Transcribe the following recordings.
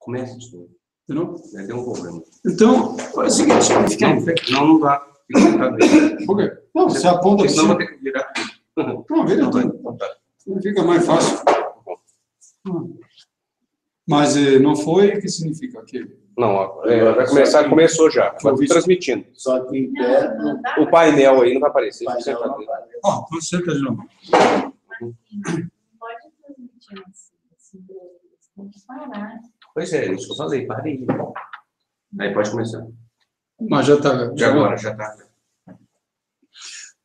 Começa de novo. Entendeu? Deu um problema. Então, é o seguinte, não dá. Por quê? Não, você aponta para senão vou ter que virar. Não, vira tudo. Fica mais fácil. Mas não foi, o que significa aquele? Não, vai começar, começou já. Estou transmitindo. Só que em pé, O painel aí não vai aparecer. então Senta de novo. Não pode transmitir assim, tem que parar. Pois é, isso que eu falei, parei. Aí pode começar. Mas já está. Já agora, já está.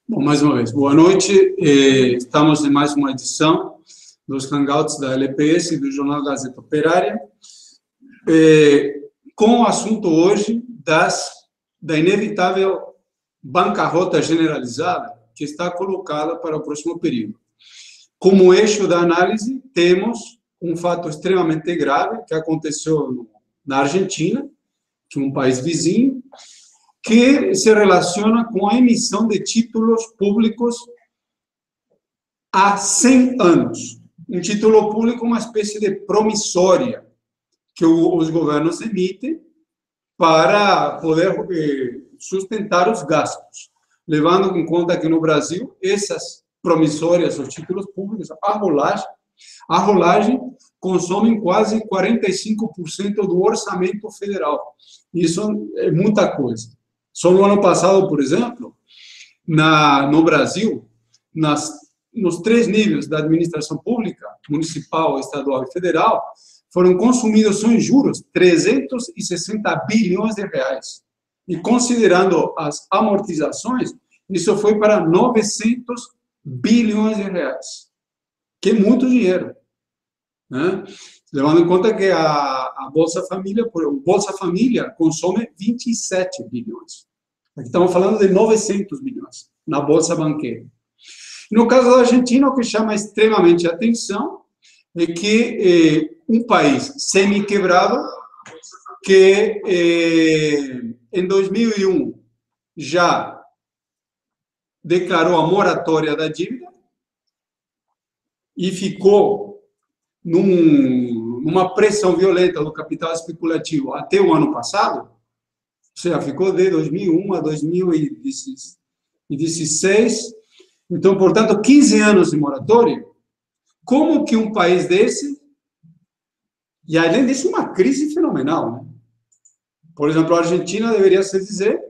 Bom, mais uma vez, boa noite. Estamos em mais uma edição dos Hangouts da LPS e do Jornal Gazeta Operária, com o assunto hoje da inevitável bancarrota generalizada que está colocada para o próximo período. Como eixo da análise, temos um fato extremamente grave que aconteceu na Argentina, que é um país vizinho, que se relaciona com a emissão de títulos públicos há 100 anos. Um título público é uma espécie de promissória que os governos emitem para poder sustentar os gastos, levando em conta que no Brasil essas promissórias, os títulos públicos, a rolagem consomem quase 45% do orçamento federal. Isso é muita coisa. Só no ano passado, por exemplo, no Brasil, nos 3 níveis da administração pública, municipal, estadual e federal, foram consumidos só em juros 360 bilhões de reais. E considerando as amortizações, isso foi para 900 bilhões de reais, que é muito dinheiro, né? Levando em conta que a Bolsa Família consome 27 bilhões. Aqui estamos falando de 900 bilhões na Bolsa Banqueira. No caso da Argentina, o que chama extremamente a atenção é que um país semi-quebrado, que em 2001 já declarou a moratória da dívida e ficou numa pressão violenta do capital especulativo até o ano passado, ou seja, ficou de 2001 a 2016, então, portanto, 15 anos de moratória. Como que um país desse, e além disso, uma crise fenomenal, né? Por exemplo, a Argentina deveria se dizer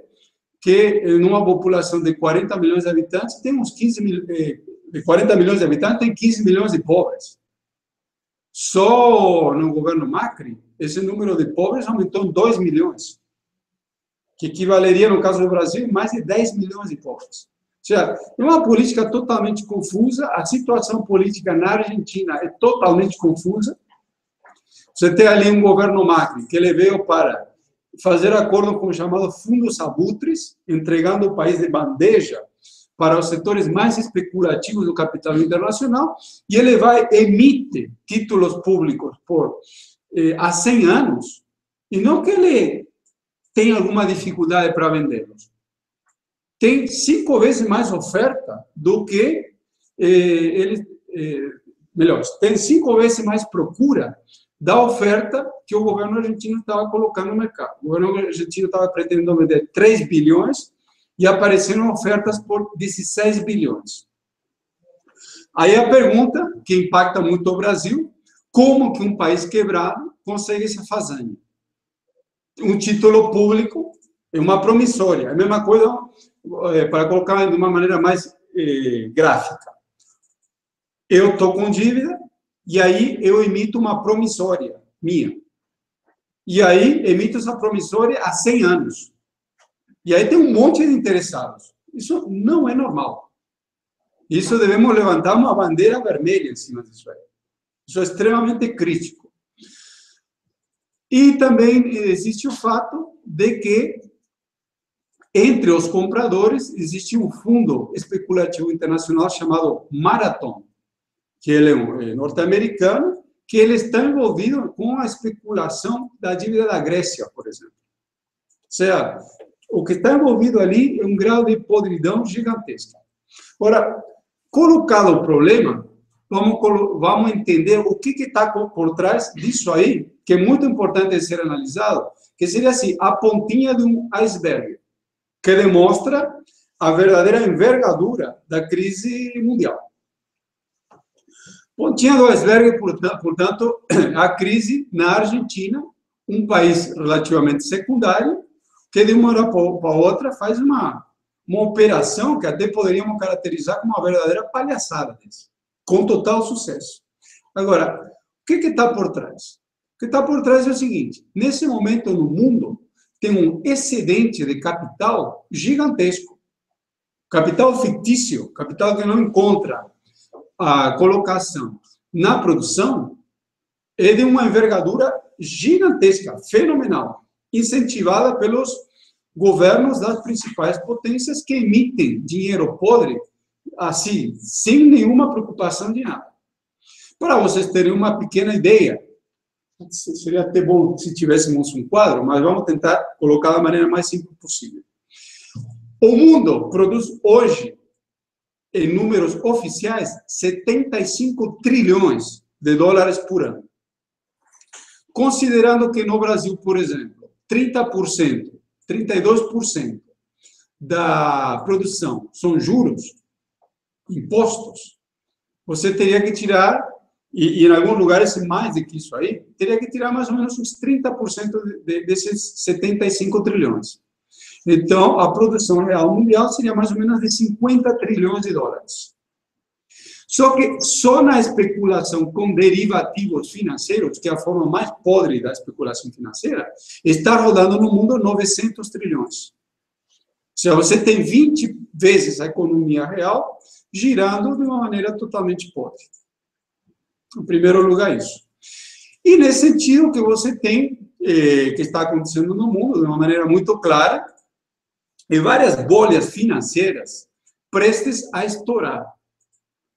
que numa população de 40 milhões de habitantes, tem uns 15 de 40 milhões de habitantes, tem 15 milhões de pobres. Só no governo Macri, esse número de pobres aumentou em 2 milhões, que equivaleria, no caso do Brasil, a mais de 10 milhões de pobres. Ou seja, é uma política totalmente confusa, a situação política na Argentina é totalmente confusa. Você tem ali um governo Macri, que ele veio para fazer acordo com o chamado fundos abutres, entregando o país de bandeja para os setores mais especulativos do capital internacional, e ele emite títulos públicos há 100 anos, e não que ele tenha alguma dificuldade para vendê-los. Tem 5 vezes mais oferta do que melhor, tem 5 vezes mais procura da oferta que o governo argentino estava colocando no mercado. O governo argentino estava pretendendo vender 3 bilhões e apareceram ofertas por 16 bilhões. Aí a pergunta, que impacta muito o Brasil, como que um país quebrado consegue essa façanha? Um título público é uma promissória. É a mesma coisa, para colocar de uma maneira mais gráfica. Eu estou com dívida, e aí eu emito uma promissória minha. E aí emito essa promissória há 100 anos. E aí tem um monte de interessados. Isso não é normal. Isso devemos levantar uma bandeira vermelha em cima disso aí. Isso é extremamente crítico. E também existe o fato de que, entre os compradores, existe um fundo especulativo internacional chamado Marathon, que ele é norte-americano, que ele está envolvido com a especulação da dívida da Grécia, por exemplo. Ou seja, o que está envolvido ali é um grau de podridão gigantesca. Ora, colocado o problema, vamos entender o que está por trás disso aí, que é muito importante de ser analisado, que seria assim, a pontinha de um iceberg, que demonstra a verdadeira envergadura da crise mundial. Pontinha do iceberg, portanto, a crise na Argentina, um país relativamente secundário, que de uma hora para outra faz uma operação que até poderíamos caracterizar como uma verdadeira palhaçada desse, com total sucesso. Agora, o que está por trás? O que está por trás é o seguinte, nesse momento no mundo, tem um excedente de capital gigantesco. Capital fictício, capital que não encontra a colocação na produção, é de uma envergadura gigantesca, fenomenal, incentivada pelos governos das principais potências que emitem dinheiro podre, assim, sem nenhuma preocupação de nada. Para vocês terem uma pequena ideia, seria até bom se tivéssemos um quadro, mas vamos tentar colocar da maneira mais simples possível. O mundo produz hoje, em números oficiais, 75 trilhões de dólares por ano. Considerando que no Brasil, por exemplo, 30%, 32% da produção são juros, impostos, você teria que tirar, e em alguns lugares mais do que isso aí, teria que tirar mais ou menos uns 30% desses 75 trilhões. Então, a produção real mundial seria mais ou menos de 50 trilhões de dólares. Só que só na especulação com derivativos financeiros, que é a forma mais podre da especulação financeira, está rodando no mundo 900 trilhões. Ou seja, você tem 20 vezes a economia real girando de uma maneira totalmente podre. Em primeiro lugar, isso. E nesse sentido, o que você tem, que está acontecendo no mundo, de uma maneira muito clara, é várias bolhas financeiras prestes a estourar.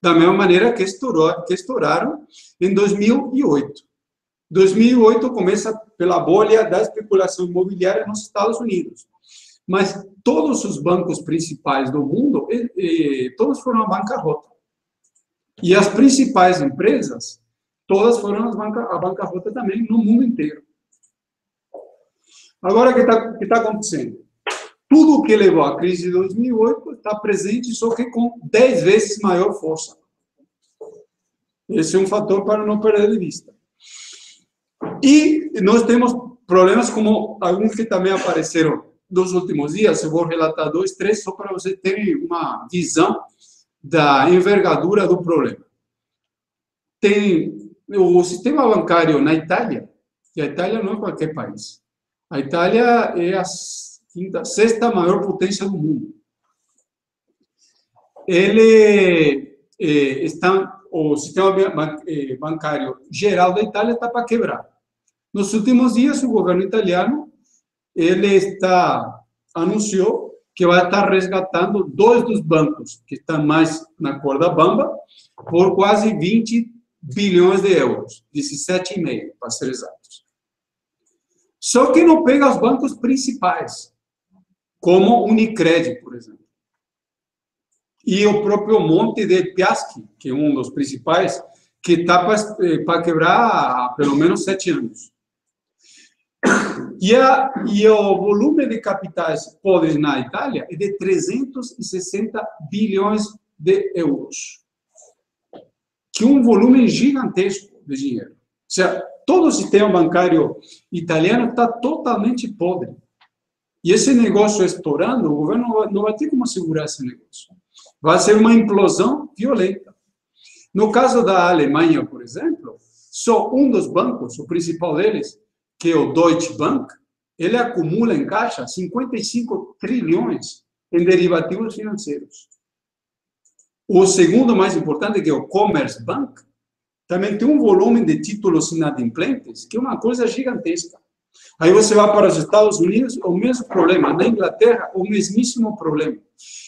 Da mesma maneira que estouraram em 2008. 2008 começa pela bolha da especulação imobiliária nos Estados Unidos. Mas todos os bancos principais do mundo, todos foram à bancarrota. E as principais empresas, todas foram à bancarrota também, no mundo inteiro. Agora, o que está acontecendo? Tudo o que levou à crise de 2008 está presente, só que com 10 vezes maior força. Esse é um fator para não perder de vista. E nós temos problemas como alguns que também apareceram nos últimos dias. Eu vou relatar 2, 3, só para vocês terem uma visão da envergadura do problema. Tem o sistema bancário na Itália, e a Itália não é qualquer país. A Itália é a sexta maior potência do mundo. O sistema bancário geral da Itália está para quebrar. Nos últimos dias, o governo italiano anunciou que vai estar resgatando 2 dos bancos que estão mais na corda bamba por quase 20 bilhões de euros, 17,5, para ser exatos. Só que não pega os bancos principais, como Unicred, por exemplo. E o próprio Monte dei Paschi, que é um dos principais, que está para quebrar há pelo menos 7 anos. E o volume de capitais podres na Itália é de 360 bilhões de euros. Que é um volume gigantesco de dinheiro. Ou seja, todo o sistema bancário italiano está totalmente podre. E esse negócio estourando, o governo não vai ter como segurar esse negócio. Vai ser uma implosão violenta. No caso da Alemanha, por exemplo, só um dos bancos, o principal deles, que é o Deutsche Bank, ele acumula em caixa 55 trilhões em derivativos financeiros. O segundo mais importante, que é o Commerzbank, também tem um volume de títulos inadimplentes, que é uma coisa gigantesca. Aí você vai para os Estados Unidos, o mesmo problema. Na Inglaterra, o mesmíssimo problema.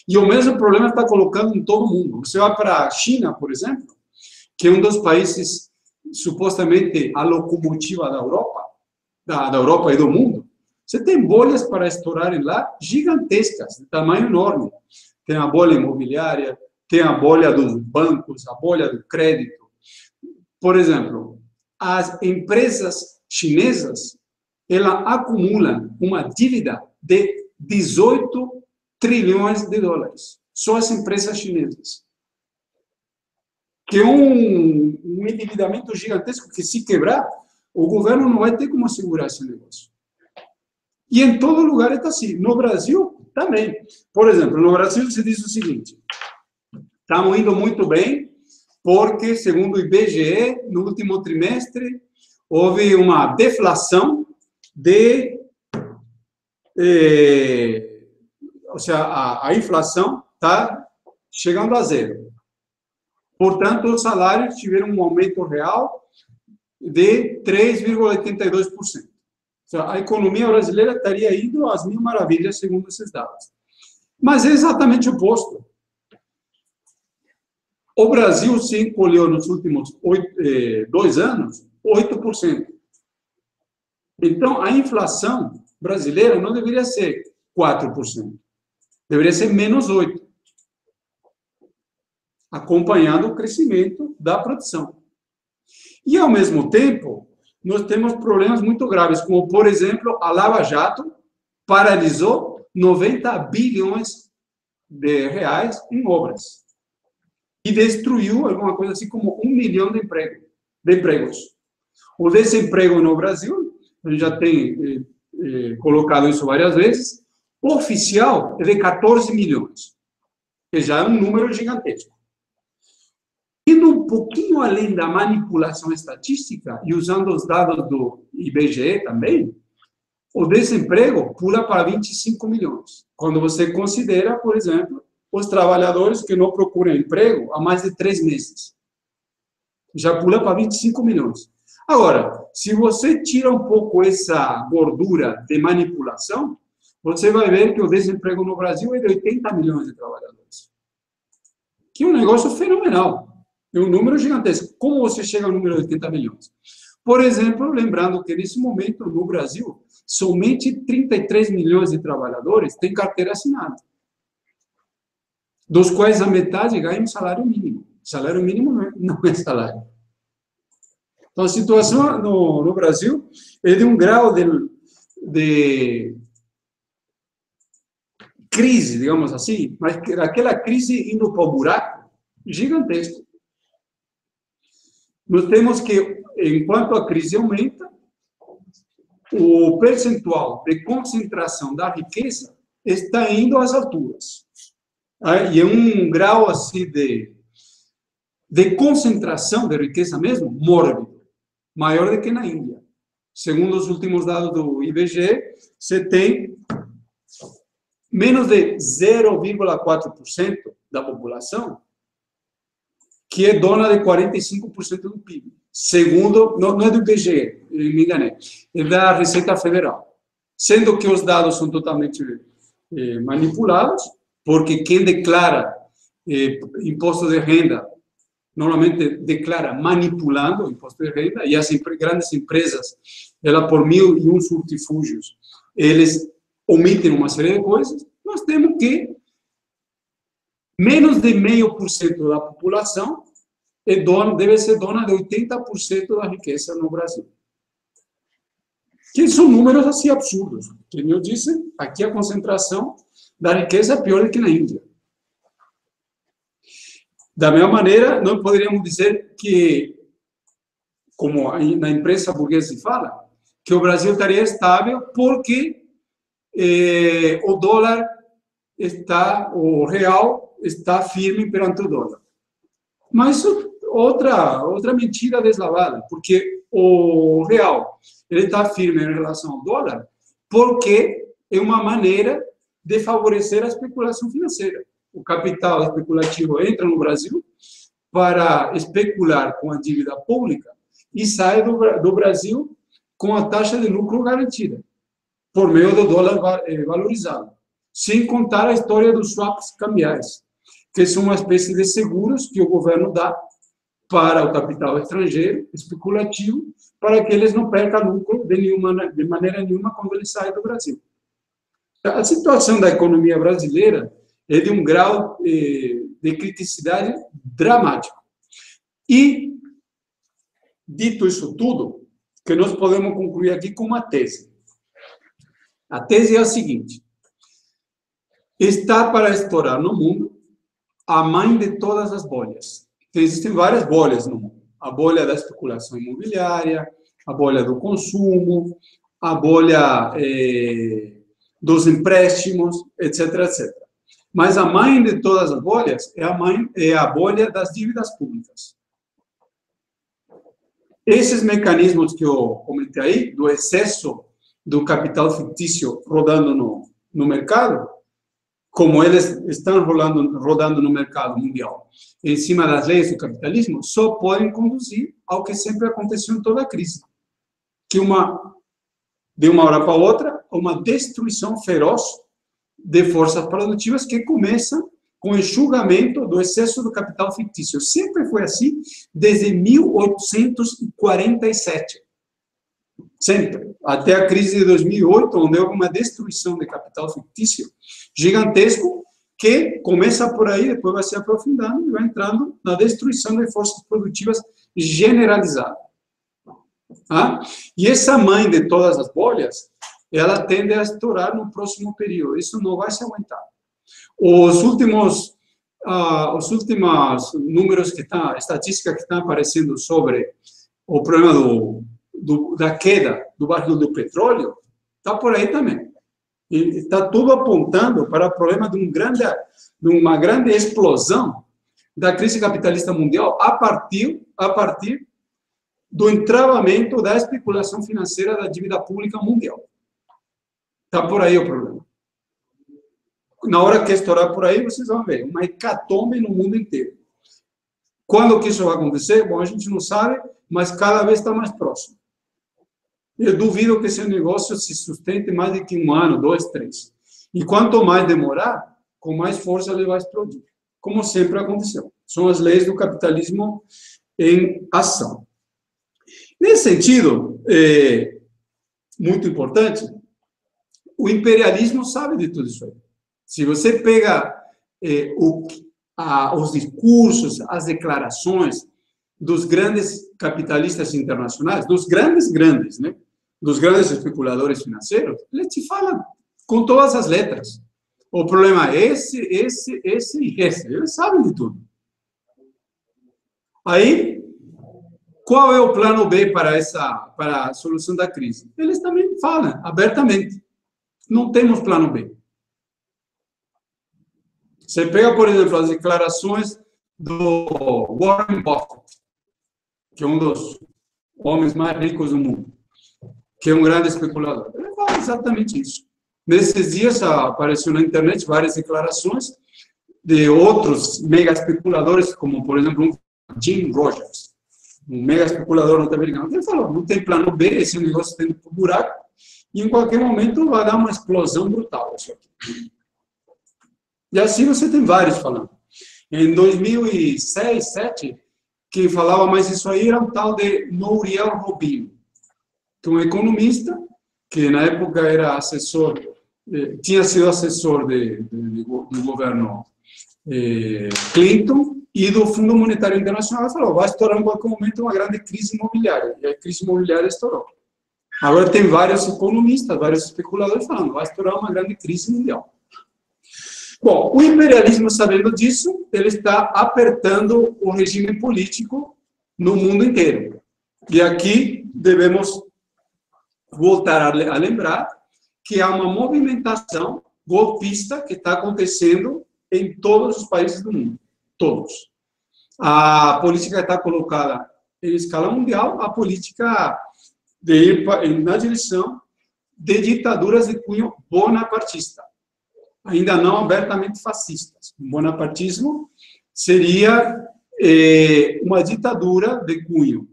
E o mesmo problema está colocando em todo mundo. Você vai para a China, por exemplo, que é um dos países, supostamente, a locomotiva da Europa e do mundo. Você tem bolhas para estourarem lá gigantescas, de tamanho enorme. Tem a bolha imobiliária, tem a bolha dos bancos, a bolha do crédito, por exemplo, as empresas chinesas, elas acumulam uma dívida de 18 trilhões de dólares. Só as empresas chinesas. Que é um endividamento gigantesco que, se quebrar, o governo não vai ter como segurar esse negócio. E em todo lugar está assim. No Brasil, também. Por exemplo, no Brasil se diz o seguinte: estamos indo muito bem, porque, segundo o IBGE, no último trimestre, houve uma deflação ou seja, a inflação está chegando a zero. Portanto, os salários tiveram um aumento real de 3,82%. Ou seja, a economia brasileira estaria indo às mil maravilhas, segundo esses dados. Mas é exatamente o oposto. O Brasil se encolheu nos últimos 2 anos 8%. Então, a inflação brasileira não deveria ser 4%. Deveria ser menos 8%. Acompanhando o crescimento da produção. E, ao mesmo tempo, nós temos problemas muito graves, como, por exemplo, a Lava Jato paralisou 90 bilhões de reais em obras e destruiu alguma coisa assim como 1 milhão de empregos. O desemprego no Brasil, a gente já tem colocado isso várias vezes, oficial é de 14 milhões, que já é um número gigantesco. Indo um pouquinho além da manipulação estatística e usando os dados do IBGE também, o desemprego pula para 25 milhões. Quando você considera, por exemplo, os trabalhadores que não procuram emprego há mais de 3 meses. Já pula para 25 milhões. Agora, se você tira um pouco essa gordura de manipulação, você vai ver que o desemprego no Brasil é de 80 milhões de trabalhadores. Que é um negócio fenomenal. É um número gigantesco. Como você chega ao número de 80 milhões? Por exemplo, lembrando que, nesse momento, no Brasil, somente 33 milhões de trabalhadores têm carteira assinada, dos quais a metade ganha um salário mínimo. Salário mínimo não é salário. Então, a situação no Brasil é de um grau de crise, digamos assim, mas aquela crise indo para o buraco gigantesco. Nós temos que, enquanto a crise aumenta, o percentual de concentração da riqueza está indo às alturas. E é um grau assim de concentração de riqueza mesmo, mórbido, maior do que na Índia. Segundo os últimos dados do IBGE, você tem menos de 0,4% da população que é dona de 45% do PIB. Segundo, não é do IBGE, me enganei, é da Receita Federal. Sendo que os dados são totalmente manipulados, porque quem declara imposto de renda, normalmente declara manipulando o imposto de renda, e as grandes empresas, ela por 1001 subterfúgios, eles omitem uma série de coisas. Nós temos que menos de 0,5% da população deve ser dona de 80% da riqueza no Brasil. Que são números assim absurdos. Como eu disse, aqui a concentração da riqueza é pior do que na Índia. Da mesma maneira, nós poderíamos dizer que, como na imprensa burguesa se fala, que o Brasil estaria estável porque o dólar o real está firme perante o dólar. Mas outra mentira deslavada, porque o real ele está firme em relação ao dólar porque é uma maneira de favorecer a especulação financeira. O capital especulativo entra no Brasil para especular com a dívida pública e sai do Brasil com a taxa de lucro garantida, por meio do dólar valorizado. Sem contar a história dos swaps cambiais, que são uma espécie de seguros que o governo dá para o capital estrangeiro especulativo, para que eles não percam lucro de maneira nenhuma quando ele sai do Brasil. A situação da economia brasileira é de um grau de criticidade dramático. E Dito isso tudo, que nós podemos concluir aqui com uma tese. A tese é a seguinte: está para estourar no mundo a mãe de todas as bolhas. Existem várias bolhas no mundo. A bolha da especulação imobiliária, a bolha do consumo, a bolha dos empréstimos, etc, etc. Mas a mãe de todas as bolhas é a bolha das dívidas públicas. Esses mecanismos que eu comentei aí, do excesso do capital fictício rodando no mercado, como eles estão rodando no mercado mundial, em cima das leis do capitalismo, só podem conduzir ao que sempre aconteceu em toda a crise, que de uma hora para outra, uma destruição feroz de forças produtivas que começa com o enxugamento do excesso do capital fictício. Sempre foi assim, desde 1847. Sempre. Até a crise de 2008, onde houve uma destruição de capital fictício gigantesco, que começa por aí, depois vai se aprofundando e vai entrando na destruição de forças produtivas generalizada. E essa mãe de todas as bolhas, ela tende a estourar no próximo período. Isso não vai se aguentar. Os últimos números estatísticas que estão aparecendo sobre o problema da queda do barril do petróleo, está por aí também. E está tudo apontando para o problema de uma grande explosão da crise capitalista mundial a partir do entravamento da especulação financeira da dívida pública mundial. Está por aí o problema. Na hora que estourar por aí, vocês vão ver uma hecatombe no mundo inteiro. Quando que isso vai acontecer? Bom, a gente não sabe, mas cada vez está mais próximo. Eu duvido que esse negócio se sustente mais de que 1 ano, 2, 3. E quanto mais demorar, com mais força ele vai explodir. Como sempre aconteceu. São as leis do capitalismo em ação. Nesse sentido, muito importante, o imperialismo sabe de tudo isso aí. Se você pega os discursos, as declarações dos grandes capitalistas internacionais, dos grandes, né? Dos grandes especuladores financeiros, eles te falam com todas as letras. O problema é esse e esse. Eles sabem de tudo. Aí, qual é o plano B para a solução da crise? Eles também falam abertamente. Não temos plano B. Você pega, por exemplo, as declarações do Warren Buffett, que é um dos homens mais ricos do mundo, que é um grande especulador. Ele fala exatamente isso. Nesses dias apareceu na internet várias declarações de outros mega especuladores, como, por exemplo, Jim Rogers, um mega especulador norte-americano. Ele falou, não tem plano B, esse negócio tem um buraco, e em qualquer momento vai dar uma explosão brutal. Isso aqui. E assim você tem vários falando. Em 2006, 2007, quem falava mais isso aí era um tal de Nouriel Roubini, que é um economista, que na época era assessor, tinha sido assessor do governo Clinton e do Fundo Monetário Internacional. Ele falou, vai estourar em qualquer momento uma grande crise imobiliária. E a crise imobiliária estourou. Agora tem vários economistas, vários especuladores falando, vai estourar uma grande crise mundial. Bom, o imperialismo, sabendo disso, ele está apertando o regime político no mundo inteiro. E aqui devemos voltar a lembrar que há uma movimentação golpista que está acontecendo em todos os países do mundo. Todos. A política está colocada em escala mundial, a política de ir na direção de ditaduras de cunho bonapartista. Ainda não abertamente fascistas. O bonapartismo seria uma ditadura de cunho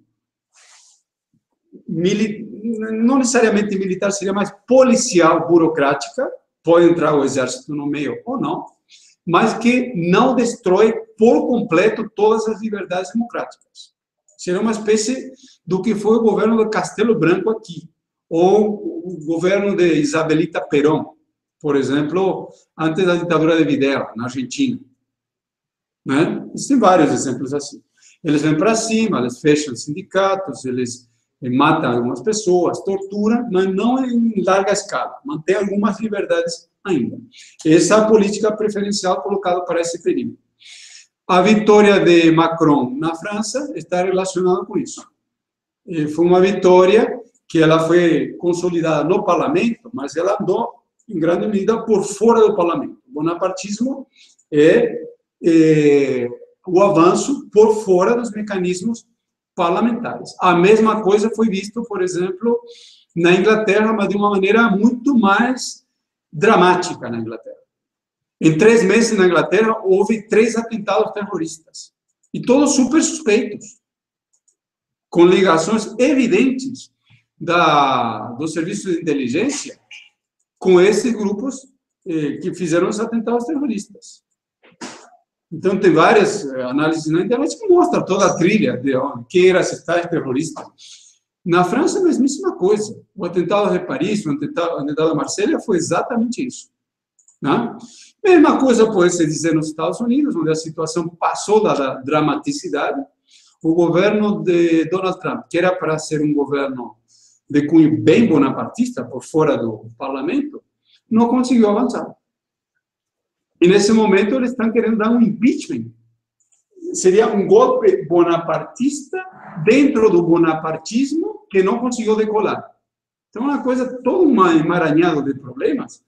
não necessariamente militar, seria mais policial, burocrática, pode entrar o exército no meio ou não, mas que não destrói por completo todas as liberdades democráticas. Seria uma espécie do que foi o governo do Castelo Branco aqui, ou o governo de Isabelita Perón, por exemplo, antes da ditadura de Videla, na Argentina. Né? Existem vários exemplos assim. Eles vêm para cima, eles fecham sindicatos, eles matam algumas pessoas, torturam, mas não em larga escala, mantém algumas liberdades ainda. Essa é a política preferencial colocada para esse período. A vitória de Macron na França está relacionada com isso. Foi uma vitória que ela foi consolidada no parlamento, mas ela andou, em grande medida, por fora do parlamento. O bonapartismo é o avanço por fora dos mecanismos parlamentares. A mesma coisa foi visto, por exemplo, na Inglaterra, mas de uma maneira muito mais dramática na Inglaterra. Em 3 meses na Inglaterra, houve 3 atentados terroristas, e todos super suspeitos, com ligações evidentes do serviço de inteligência com esses grupos que fizeram os atentados terroristas. Então, tem várias análises na internet que mostram toda a trilha de quem eram esses tais terroristas. Na França, a mesmíssima coisa. O atentado de Paris, o atentado de Marselha foi exatamente isso. Né? Mesma coisa pode se dizer nos Estados Unidos, onde a situação passou da dramaticidade. O governo de Donald Trump, que era para ser um governo de cunho bem bonapartista, por fora do parlamento, não conseguiu avançar. E, nesse momento, eles estão querendo dar um impeachment. Seria um golpe bonapartista dentro do bonapartismo que não conseguiu decolar. Então, é uma coisa, todo um emaranhado de problemas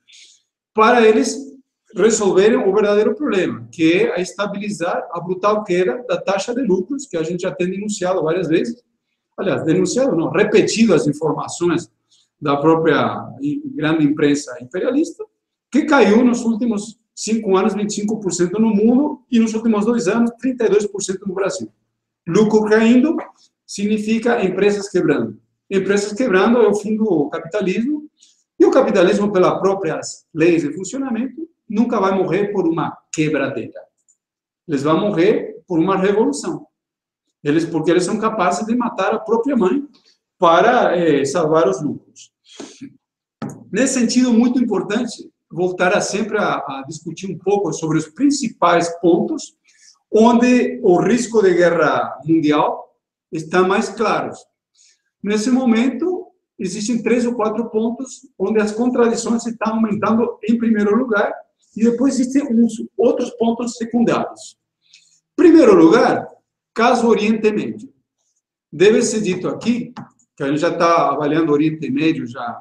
para eles resolverem o verdadeiro problema, que é a estabilizar a brutal queda da taxa de lucros, que a gente já tem denunciado várias vezes. Aliás, denunciado não, repetido as informações da própria grande imprensa imperialista, que caiu nos últimos 5 anos 25% no mundo e nos últimos 2 anos 32% no Brasil. Lucro caindo significa empresas quebrando. Empresas quebrando é o fim do capitalismo, e o capitalismo, pelas próprias leis de funcionamento, nunca vai morrer por uma quebradeira. Eles vão morrer por uma revolução. Porque eles são capazes de matar a própria mãe para salvar os lucros. Nesse sentido, muito importante voltar sempre a discutir um pouco sobre os principais pontos onde o risco de guerra mundial está mais claro. Nesse momento, existem 3 ou 4 pontos onde as contradições estão aumentando em primeiro lugar, e depois existem outros pontos secundários. Em primeiro lugar, caso Oriente Médio. Deve ser dito aqui, que a gente já está avaliando o Oriente Médio já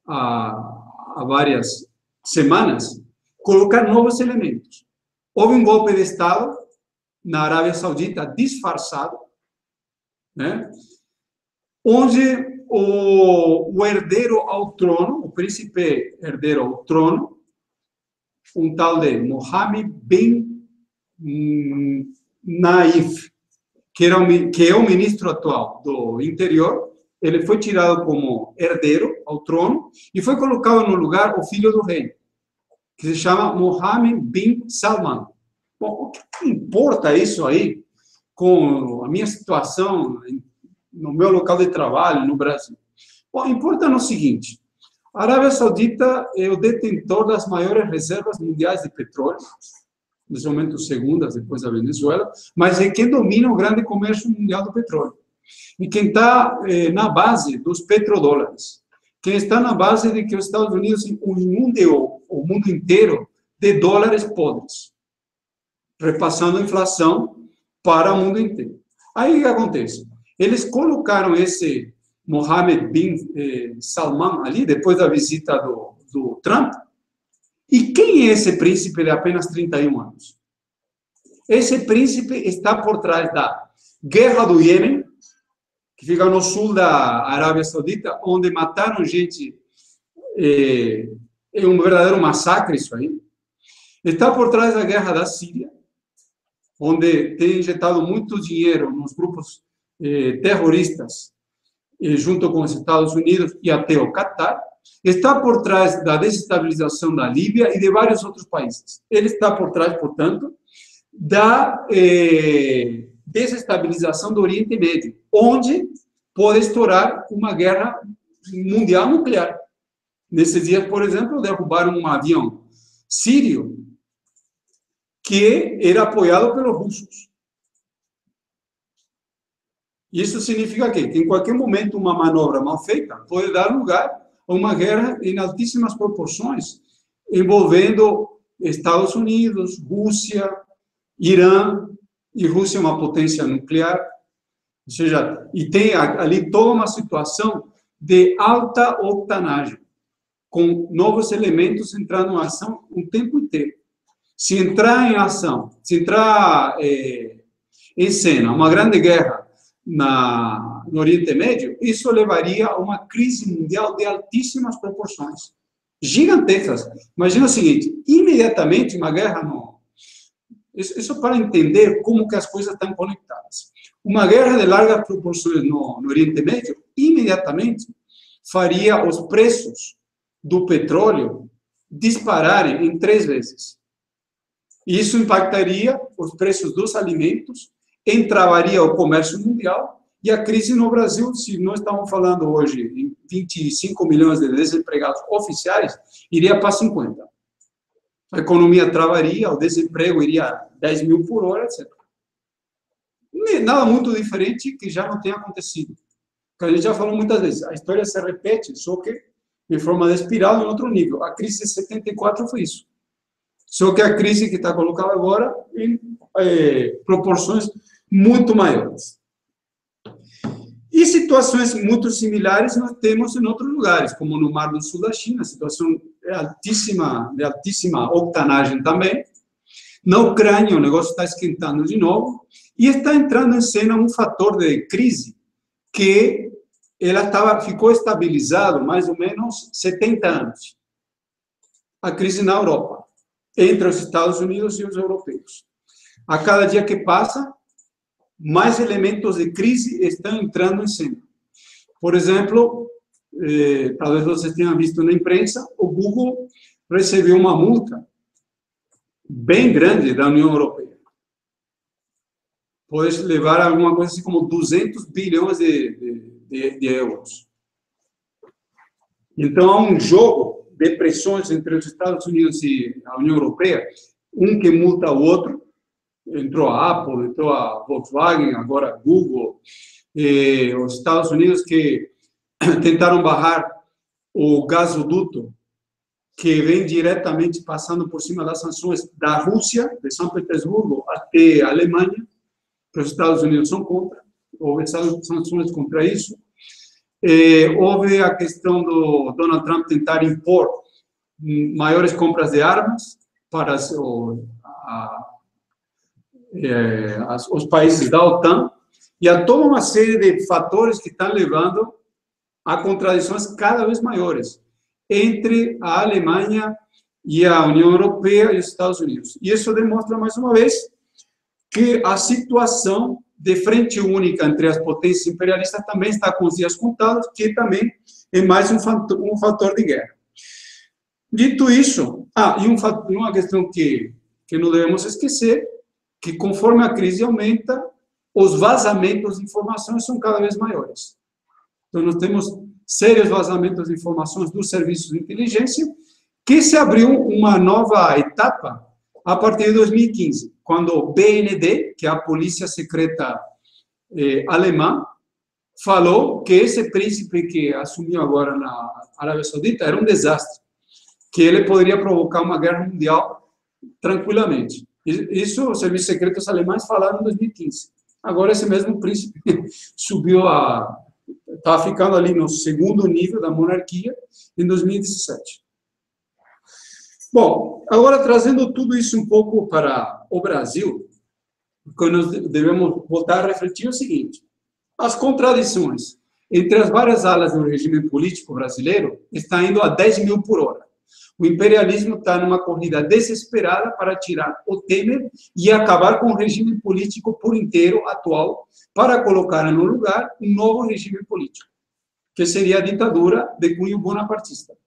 há várias semanas, colocar novos elementos. Houve um golpe de Estado na Arábia Saudita disfarçado, né, onde o herdeiro ao trono, o príncipe herdeiro ao trono, um tal de Mohammed bin Naif, que é o ministro atual do interior, ele foi tirado como herdeiro ao trono e foi colocado no lugar o filho do rei, que se chama Mohammed bin Salman. Bom, o que importa isso aí com a minha situação no meu local de trabalho no Brasil? Bom, importa no seguinte: a Arábia Saudita é o detentor das maiores reservas mundiais de petróleo, nesse momento segundas depois da Venezuela, mas é quem domina o grande comércio mundial do petróleo. E quem está na base dos petrodólares, quem está na base de que os Estados Unidos inundem o mundo inteiro de dólares podres, repassando a inflação para o mundo inteiro. Aí o que acontece? Eles colocaram esse Mohammed bin Salman ali, depois da visita do Trump. E quem é esse príncipe de apenas 31 anos? Esse príncipe está por trás da guerra do Iêmen, que fica no sul da Arábia Saudita, onde mataram gente. É um verdadeiro massacre isso aí. Está por trás da guerra da Síria, onde tem injetado muito dinheiro nos grupos terroristas, junto com os Estados Unidos e até o Catar. Está por trás da desestabilização da Líbia e de vários outros países. Ele está por trás, portanto, da desestabilização do Oriente Médio, onde pode estourar uma guerra mundial nuclear. Nesses dias, por exemplo, derrubaram um avião sírio que era apoiado pelos russos. Isso significa que em qualquer momento uma manobra mal feita pode dar lugar a uma guerra em altíssimas proporções, envolvendo Estados Unidos, Rússia, Irã, e Rússia é uma potência nuclear, ou seja, e tem ali toda uma situação de alta octanagem, com novos elementos entrando em ação o tempo inteiro. Se entrar em ação, se entrar em cena uma grande guerra no Oriente Médio, isso levaria a uma crise mundial de altíssimas proporções, gigantescas. Imagina o seguinte, imediatamente uma guerra isso para entender como que as coisas estão conectadas. Uma guerra de largas proporções no Oriente Médio, imediatamente faria os preços do petróleo dispararem em 3 vezes. Isso impactaria os preços dos alimentos, entravaria o comércio mundial e a crise no Brasil, se nós estamos falando hoje em 25 milhões de desempregados oficiais, iria para 50. A economia travaria, o desemprego iria 10 mil por hora, etc. Nada muito diferente que já não tenha acontecido. A gente já falou muitas vezes, a história se repete, só que em forma de espiral em outro nível. A crise de 74 foi isso. Só que a crise que está colocada agora em proporções muito maiores. E situações muito similares nós temos em outros lugares, como no Mar do Sul da China, a situação é de altíssima octanagem também. Na Ucrânia, o negócio está esquentando de novo, e está entrando em cena um fator de crise que ficou estabilizado mais ou menos 70 anos. A crise na Europa, entre os Estados Unidos e os europeus. A cada dia que passa, mais elementos de crise estão entrando em cena. Por exemplo, talvez vocês tenham visto na imprensa, o Google recebeu uma multa bem grande da União Europeia. Pode levar a alguma coisa assim como 200 bilhões de euros. Então, há um jogo de pressões entre os Estados Unidos e a União Europeia, um que multa o outro. Entrou a Apple, entrou a Volkswagen, agora a Google, os Estados Unidos que tentaram barrar o gasoduto que vem diretamente passando por cima das sanções da Rússia, de São Petersburgo até a Alemanha, que os Estados Unidos são contra, houve sanções contra isso. Houve a questão do Donald Trump tentar impor maiores compras de armas para os países da OTAN, e há toda uma série de fatores que estão levando a contradições cada vez maiores entre a Alemanha e a União Europeia e os Estados Unidos. E isso demonstra, mais uma vez, que a situação de frente única entre as potências imperialistas também está com os dias contados, que também é mais um fator de guerra. Dito isso, e uma questão que não devemos esquecer, que conforme a crise aumenta, os vazamentos de informações são cada vez maiores. Então, nós temos sérios vazamentos de informações dos serviços de inteligência, que se abriu uma nova etapa a partir de 2015, quando o BND, que é a Polícia Secreta alemã, falou que esse príncipe que assumiu agora na Arábia Saudita era um desastre, que ele poderia provocar uma guerra mundial tranquilamente. Isso os serviços secretos alemães falaram em 2015. Agora esse mesmo príncipe subiu está ficando ali no segundo nível da monarquia em 2017. Bom, agora trazendo tudo isso um pouco para o Brasil, o que nós devemos voltar a refletir é o seguinte: as contradições entre as várias alas do regime político brasileiro estão indo a 10 mil por hora. O imperialismo está numa corrida desesperada para tirar o Temer e acabar com o regime político por inteiro atual, para colocar no lugar um novo regime político, que seria a ditadura de cunho bonapartista.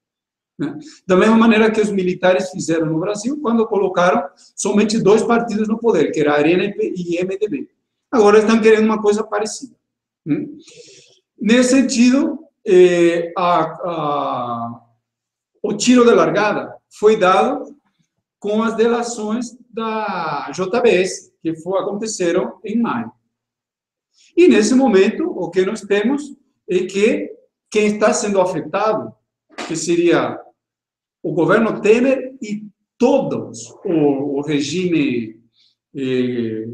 Da mesma maneira que os militares fizeram no Brasil, quando colocaram somente 2 partidos no poder, que era a Arena e MDB. Agora estão querendo uma coisa parecida. Nesse sentido, o tiro de largada foi dado com as delações da JBS, que aconteceram em maio. E, nesse momento, o que nós temos é que quem está sendo afetado, que seria o governo Temer e todos o regime,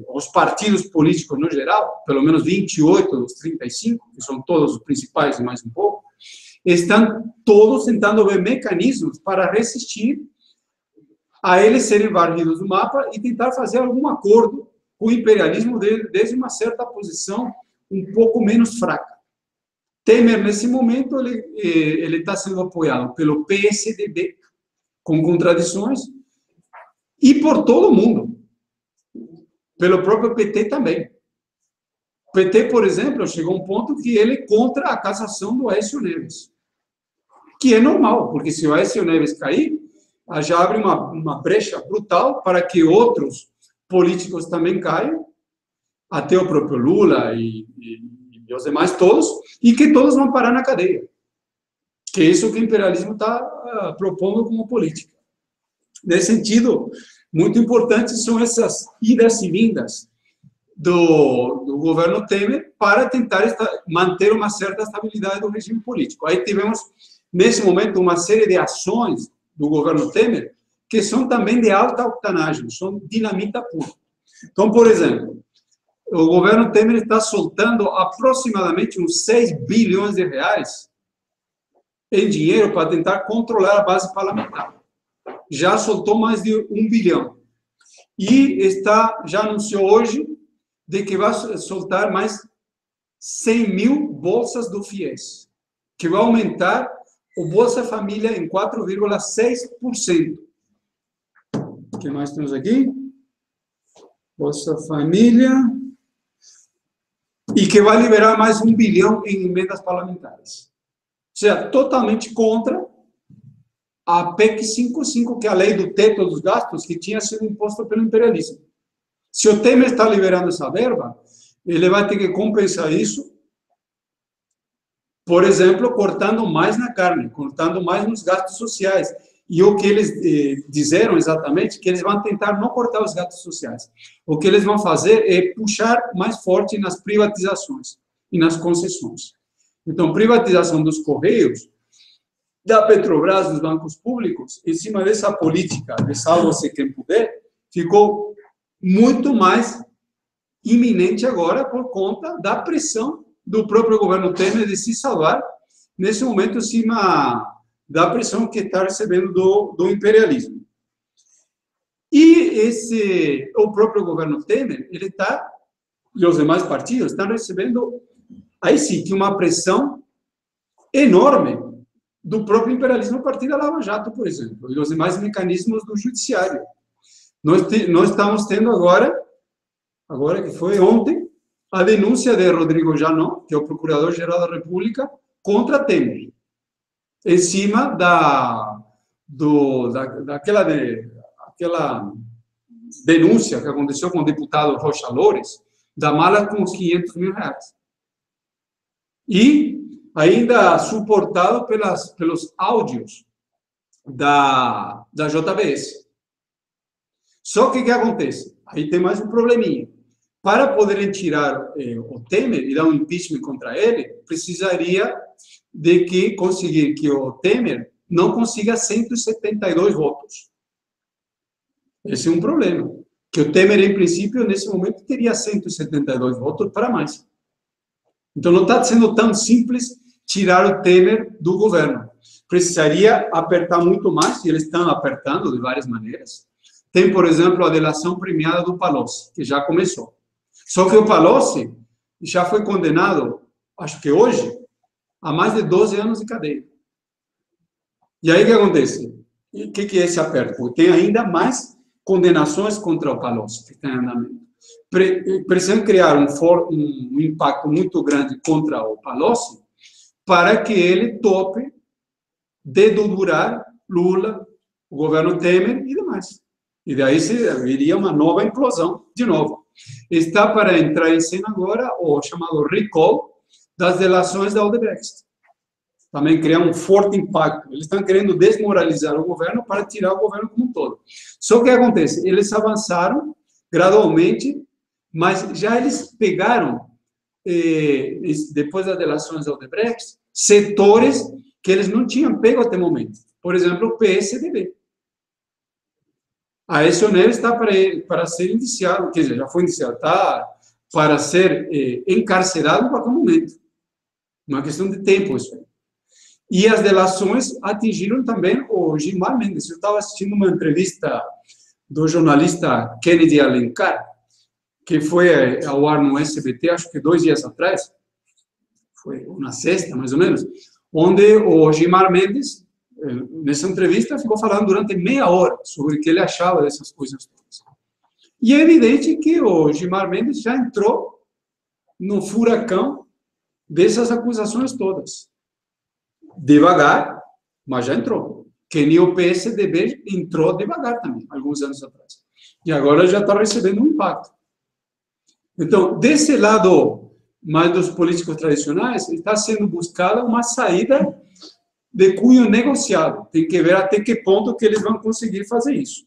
os partidos políticos no geral, pelo menos 28 dos 35, que são todos os principais e mais um pouco, estão todos tentando ver mecanismos para resistir a eles serem varridos do mapa e tentar fazer algum acordo com o imperialismo desde uma certa posição um pouco menos fraca. Temer, nesse momento, ele está sendo apoiado pelo PSDB, com contradições, e por todo mundo, pelo próprio PT também. O PT, por exemplo, chegou a um ponto que ele é contra a cassação do Aécio Neves, que é normal, porque se o Aécio Neves cair, já abre uma brecha brutal para que outros políticos também caiam, até o próprio Lula e os demais todos, e que todos vão parar na cadeia. Que é isso que o imperialismo está propondo como política. Nesse sentido, muito importantes são essas idas e vindas do governo Temer para tentar manter uma certa estabilidade do regime político. Aí tivemos, nesse momento, uma série de ações do governo Temer que são também de alta octanagem, são dinamita pura. Então, por exemplo, o governo Temer está soltando aproximadamente uns 6 bilhões de reais em dinheiro para tentar controlar a base parlamentar. Já soltou mais de 1 bilhão. E já anunciou hoje de que vai soltar mais 100 mil bolsas do FIES, que vai aumentar o Bolsa Família em 4,6%. O que mais temos aqui? Bolsa Família. E que vai liberar mais 1 bilhão em emendas parlamentares. Ou seja, totalmente contra a PEC 55, que é a lei do teto dos gastos, que tinha sido imposta pelo imperialismo. Se o Temer está liberando essa verba, ele vai ter que compensar isso, por exemplo, cortando mais na carne, cortando mais nos gastos sociais. E o que eles disseram exatamente, que eles vão tentar não cortar os gastos sociais. O que eles vão fazer é puxar mais forte nas privatizações e nas concessões. Então, privatização dos Correios, da Petrobras, dos bancos públicos, em cima dessa política de salve-se quem puder, ficou muito mais iminente agora por conta da pressão do próprio governo Temer de se salvar, nesse momento, em cima da pressão que está recebendo do imperialismo. E o próprio governo Temer, e os demais partidos estão recebendo, aí sim, que uma pressão enorme do próprio imperialismo a partir da Lava Jato, por exemplo, e os demais mecanismos do judiciário. Nós estamos tendo agora que foi ontem, a denúncia de Rodrigo Janot, que é o Procurador-Geral da República, contra Temer, em cima daquela denúncia que aconteceu com o deputado Rocha Loures, da mala com os 500 mil reais. E ainda suportado pelos áudios da JBS. Só que o que acontece? Aí tem mais um probleminha. Para poderem tirar o Temer e dar um impeachment contra ele, precisaria de conseguir que o Temer não consiga 172 votos. Esse é um problema. Que o Temer, em princípio, nesse momento, teria 172 votos para mais. Então, não está sendo tão simples tirar o Temer do governo. Precisaria apertar muito mais, e eles estão apertando de várias maneiras. Tem, por exemplo, a delação premiada do Palocci, que já começou. Só que o Palocci já foi condenado, acho que hoje, a mais de 12 anos de cadeia. E aí o que acontece? O que é esse aperto? Tem ainda mais condenações contra o Palocci, que está em andamento. Precisam criar um impacto muito grande contra o Palocci para que ele tope dedurar Lula, o governo Temer e demais. E daí viria uma nova implosão, de novo. Está para entrar em cena agora o chamado recall das delações da Odebrecht. Também criar um forte impacto. Eles estão querendo desmoralizar o governo para tirar o governo como um todo. Só que o que acontece? Eles avançaram gradualmente, mas já eles pegaram depois das delações da Odebrecht, setores que eles não tinham pego até o momento. Por exemplo, o PSDB. Aécio Neves está para ser indiciado, quer dizer, já foi indiciado, está para ser encarcerado em qualquer momento. Uma questão de tempo isso aí. E as delações atingiram também o Gilmar Mendes. Eu estava assistindo uma entrevista do jornalista Kennedy Alencar, que foi ao ar no SBT, acho que 2 dias atrás, foi na sexta, mais ou menos, onde o Gilmar Mendes, nessa entrevista, ficou falando durante meia hora sobre o que ele achava dessas coisas todas. E é evidente que o Gilmar Mendes já entrou no furacão dessas acusações todas. Devagar, mas já entrou. Que nem o PSDB entrou devagar também, alguns anos atrás. E agora já está recebendo um impacto. Então, desse lado mais dos políticos tradicionais, está sendo buscada uma saída de cunho negociado. Tem que ver até que ponto que eles vão conseguir fazer isso.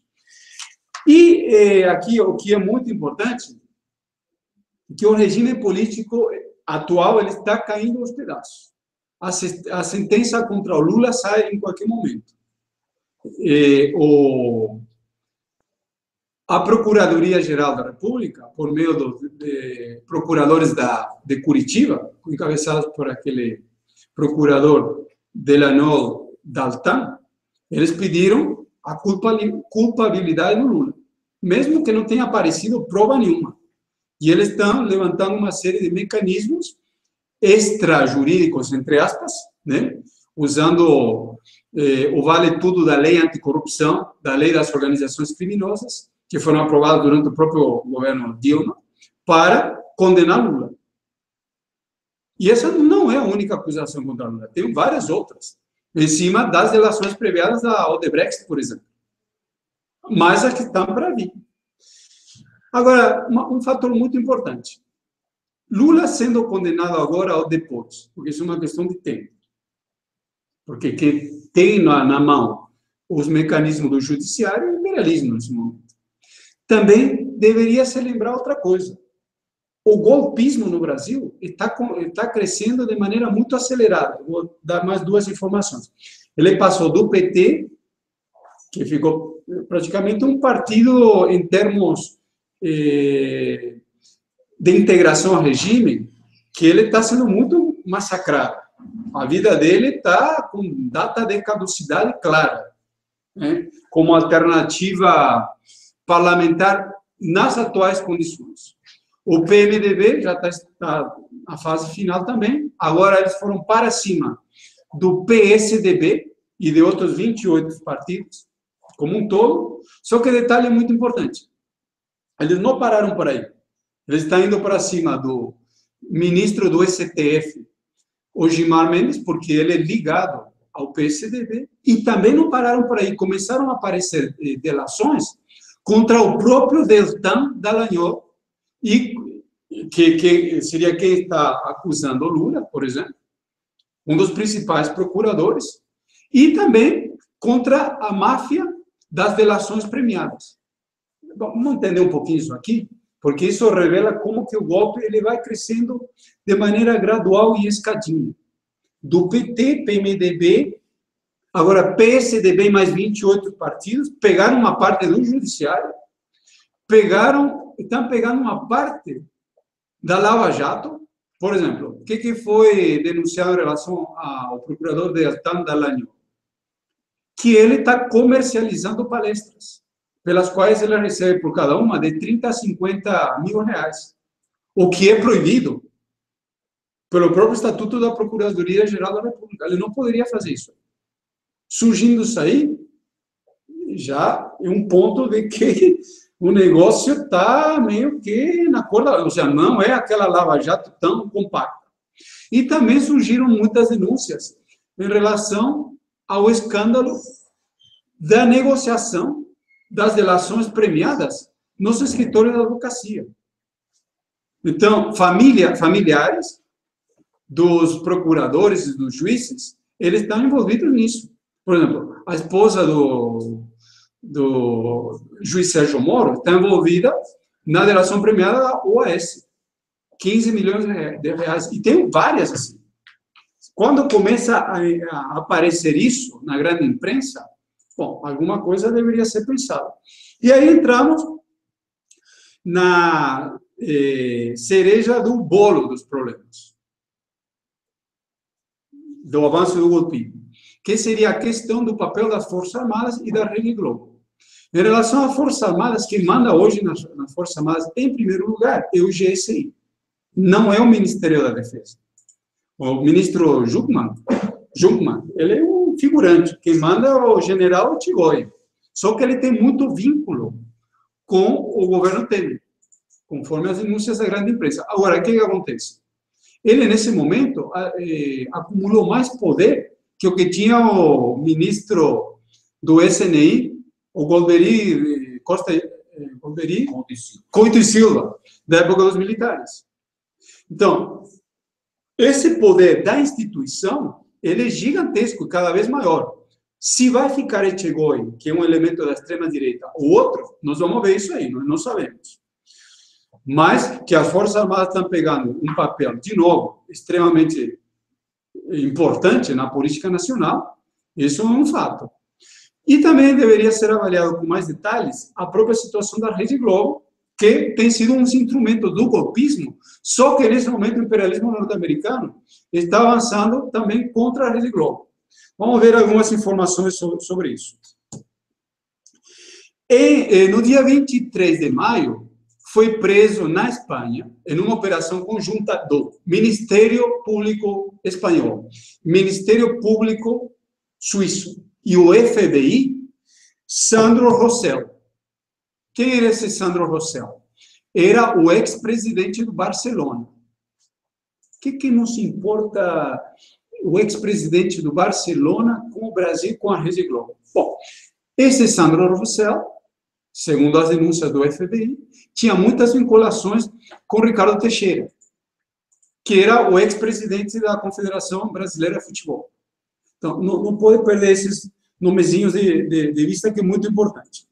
E aqui o que é muito importante é que o regime político atual ele está caindo aos pedaços. A sentença contra o Lula sai em qualquer momento. A Procuradoria-Geral da República, por meio dos procuradores de Curitiba, encabeçados por aquele procurador Delanol Daltan, eles pediram a culpabilidade do Lula, mesmo que não tenha aparecido prova nenhuma. E eles estão levantando uma série de mecanismos extrajurídicos, entre aspas, né? Usando o vale-tudo da lei anticorrupção, da lei das organizações criminosas, que foram aprovadas durante o próprio governo Dilma, para condenar Lula. E essa não é a única acusação contra Lula, tem várias outras, em cima das delações previadas da Odebrecht, por exemplo. Mas as que estão para vir. Agora, um fator muito importante. Lula sendo condenado agora ao depois, porque isso é uma questão de tempo. Porque quem tem na mão os mecanismos do judiciário é o liberalismo nesse momento. Também deveria se lembrar outra coisa. O golpismo no Brasil está crescendo de maneira muito acelerada. Vou dar mais 2 informações. Ele passou do PT, que ficou praticamente um partido em termos de integração ao regime, que ele está sendo muito massacrado. A vida dele está com data de caducidade clara, né? Como alternativa parlamentar nas atuais condições. O PMDB já está na fase final também. Agora eles foram para cima do PSDB e de outros 28 partidos, como um todo. Só que detalhe muito importante. Eles não pararam por aí. Eles estão indo para cima do ministro do STF, o Gilmar Mendes, porque ele é ligado ao PSDB. E também não pararam por aí. Começaram a aparecer delações contra o próprio Deltan Dallagnol, e que seria quem está acusando o Lula, por exemplo, um dos principais procuradores, e também contra a máfia das delações premiadas. Bom, vamos entender um pouquinho isso aqui, porque isso revela como que o golpe ele vai crescendo de maneira gradual e escadinha. Do PT, PMDB, agora PSDB mais 28 partidos, pegaram uma parte do judiciário, estão pegando uma parte da Lava Jato. Por exemplo, o que foi denunciado em relação ao procurador Deltan Dallagnol? Que ele está comercializando palestras, pelas quais ele recebe por cada uma de 30 a 50 mil reais, o que é proibido pelo próprio Estatuto da Procuradoria-Geral da República. Ele não poderia fazer isso. Surgindo isso aí, já é um ponto de que o negócio está meio que na corda, ou seja, não é aquela Lava Jato tão compacta. E também surgiram muitas denúncias em relação ao escândalo da negociação das delações premiadas nos escritórios da advocacia. Então, familiares dos procuradores e dos juízes, eles estão envolvidos nisso. Por exemplo, a esposa do juiz Sérgio Moro está envolvida na delação premiada da OAS, 15 milhões de reais. E tem várias assim. Quando começa a aparecer isso na grande imprensa, bom, alguma coisa deveria ser pensada. E aí entramos na cereja do bolo dos problemas, do avanço do golpismo, que seria a questão do papel das Forças Armadas e da Rede Globo. Em relação às Forças Armadas, quem manda hoje nas Forças Armadas, em primeiro lugar, é o GSI, não é o Ministério da Defesa. O ministro Jungmann, ele é um figurante, quem manda é o general Tigoi, só que ele tem muito vínculo com o governo Temer, conforme as denúncias da grande imprensa. Agora, o que acontece? Ele, nesse momento, acumulou mais poder que o que tinha o ministro do SNI, o Golbery Couto e Silva, da época dos militares. Então, esse poder da instituição, ele é gigantesco, cada vez maior. Se vai ficar Echegoi, que é um elemento da extrema-direita, ou outro, nós vamos ver isso aí, nós não sabemos. Mas que as Forças Armadas estão pegando um papel, de novo, extremamente importante na política nacional, isso é um fato. E também deveria ser avaliado com mais detalhes a própria situação da Rede Globo, que tem sido um instrumento do golpismo, só que nesse momento o imperialismo norte-americano está avançando também contra a Rede Globo. Vamos ver algumas informações sobre isso. No dia 23 de maio, foi preso na Espanha, em uma operação conjunta do Ministério Público Espanhol, Ministério Público Suíço e o FBI, Sandro Rosell. Quem era esse Sandro Rosell? Era o ex-presidente do Barcelona. O que nos importa o ex-presidente do Barcelona com o Brasil, com a Rede Globo? Bom, esse Sandro Rosell, segundo as denúncias do FBI, tinha muitas vinculações com Ricardo Teixeira, que era o ex-presidente da Confederação Brasileira de Futebol. Então, não pode perder esses nomezinhos de vista, que é muito importante.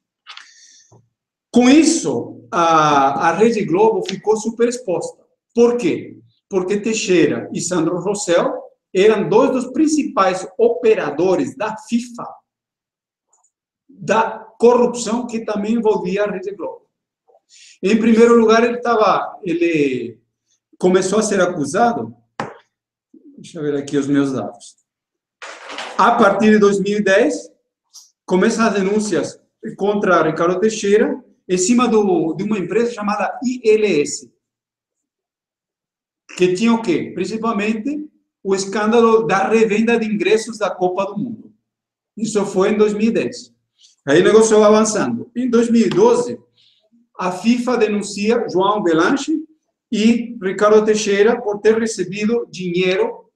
Com isso, a Rede Globo ficou super exposta. Por quê? Porque Teixeira e Sandro Rosell eram dois dos principais operadores da FIFA, da corrupção que também envolvia a Rede Globo. Em primeiro lugar, ele começou a ser acusado, deixa eu ver aqui os meus dados. A partir de 2010, começam as denúncias contra Ricardo Teixeira em cima de uma empresa chamada ILS, que tinha o quê? Principalmente o escândalo da revenda de ingressos da Copa do Mundo. Isso foi em 2010. Aí o negócio vai avançando. Em 2012, a FIFA denuncia João Belanche e Ricardo Teixeira por ter recebido dinheiro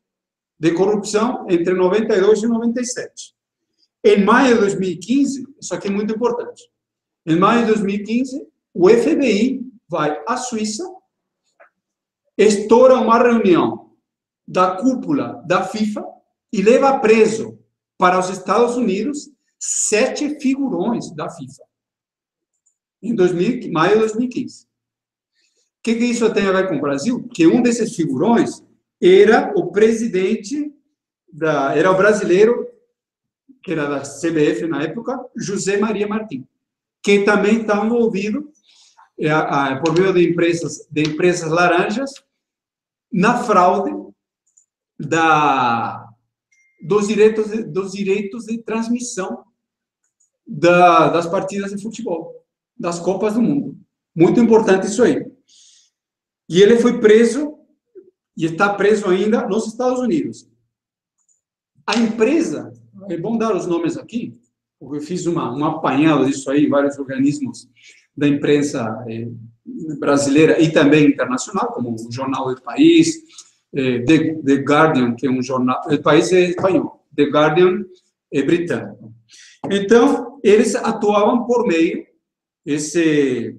de corrupção entre 92 e 97. Em maio de 2015, isso aqui é muito importante, em maio de 2015, o FBI vai à Suíça, estoura uma reunião da cúpula da FIFA e leva preso para os Estados Unidos 7 figurões da FIFA. Em maio de 2015. O que isso tem a ver com o Brasil? Que um desses figurões era o presidente, era o brasileiro, que era da CBF na época, José Maria Martins, que também está envolvido, por meio de empresas laranjas, na fraude dos direitos de transmissão das partidas de futebol, das Copas do Mundo. Muito importante isso aí. E ele foi preso, e está preso ainda nos Estados Unidos. A empresa, é bom dar os nomes aqui, porque eu fiz um apanhado disso aí, vários organismos da imprensa brasileira e também internacional, como o Jornal El País, The Guardian, que é um jornal, El País é espanhol, The Guardian é britânico. Então, eles atuavam por meio, esse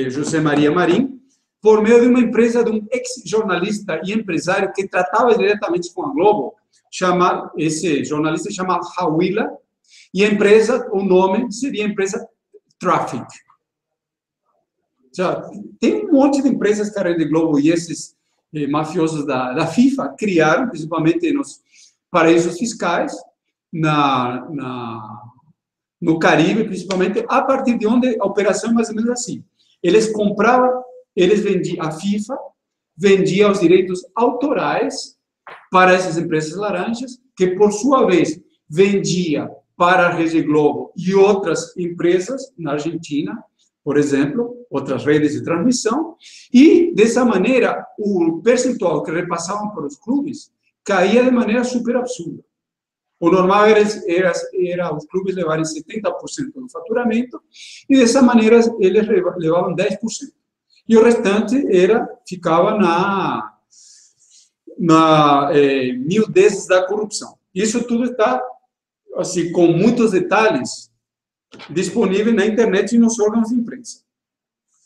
José Maria Marim, por meio de uma empresa de um ex-jornalista e empresário que tratava diretamente com a Globo, esse jornalista chamado Hawila, e a empresa, o nome seria a empresa Traffic. Já tem um monte de empresas que a Rede Globo e esses mafiosos da FIFA criaram, principalmente nos paraísos fiscais, no Caribe, principalmente, a partir de onde a operação é mais ou menos assim. Eles compravam, eles vendiam, a FIFA vendia os direitos autorais para essas empresas laranjas, que, por sua vez, vendia para a Rede Globo e outras empresas na Argentina, por exemplo, outras redes de transmissão, e, dessa maneira, o percentual que repassavam para os clubes caía de maneira super absurda. O normal era os clubes levarem 70% do faturamento, e, dessa maneira, eles levavam 10%. E o restante ficava na miudezas da corrupção. Isso tudo está, assim, com muitos detalhes, disponível na internet e nos órgãos de imprensa.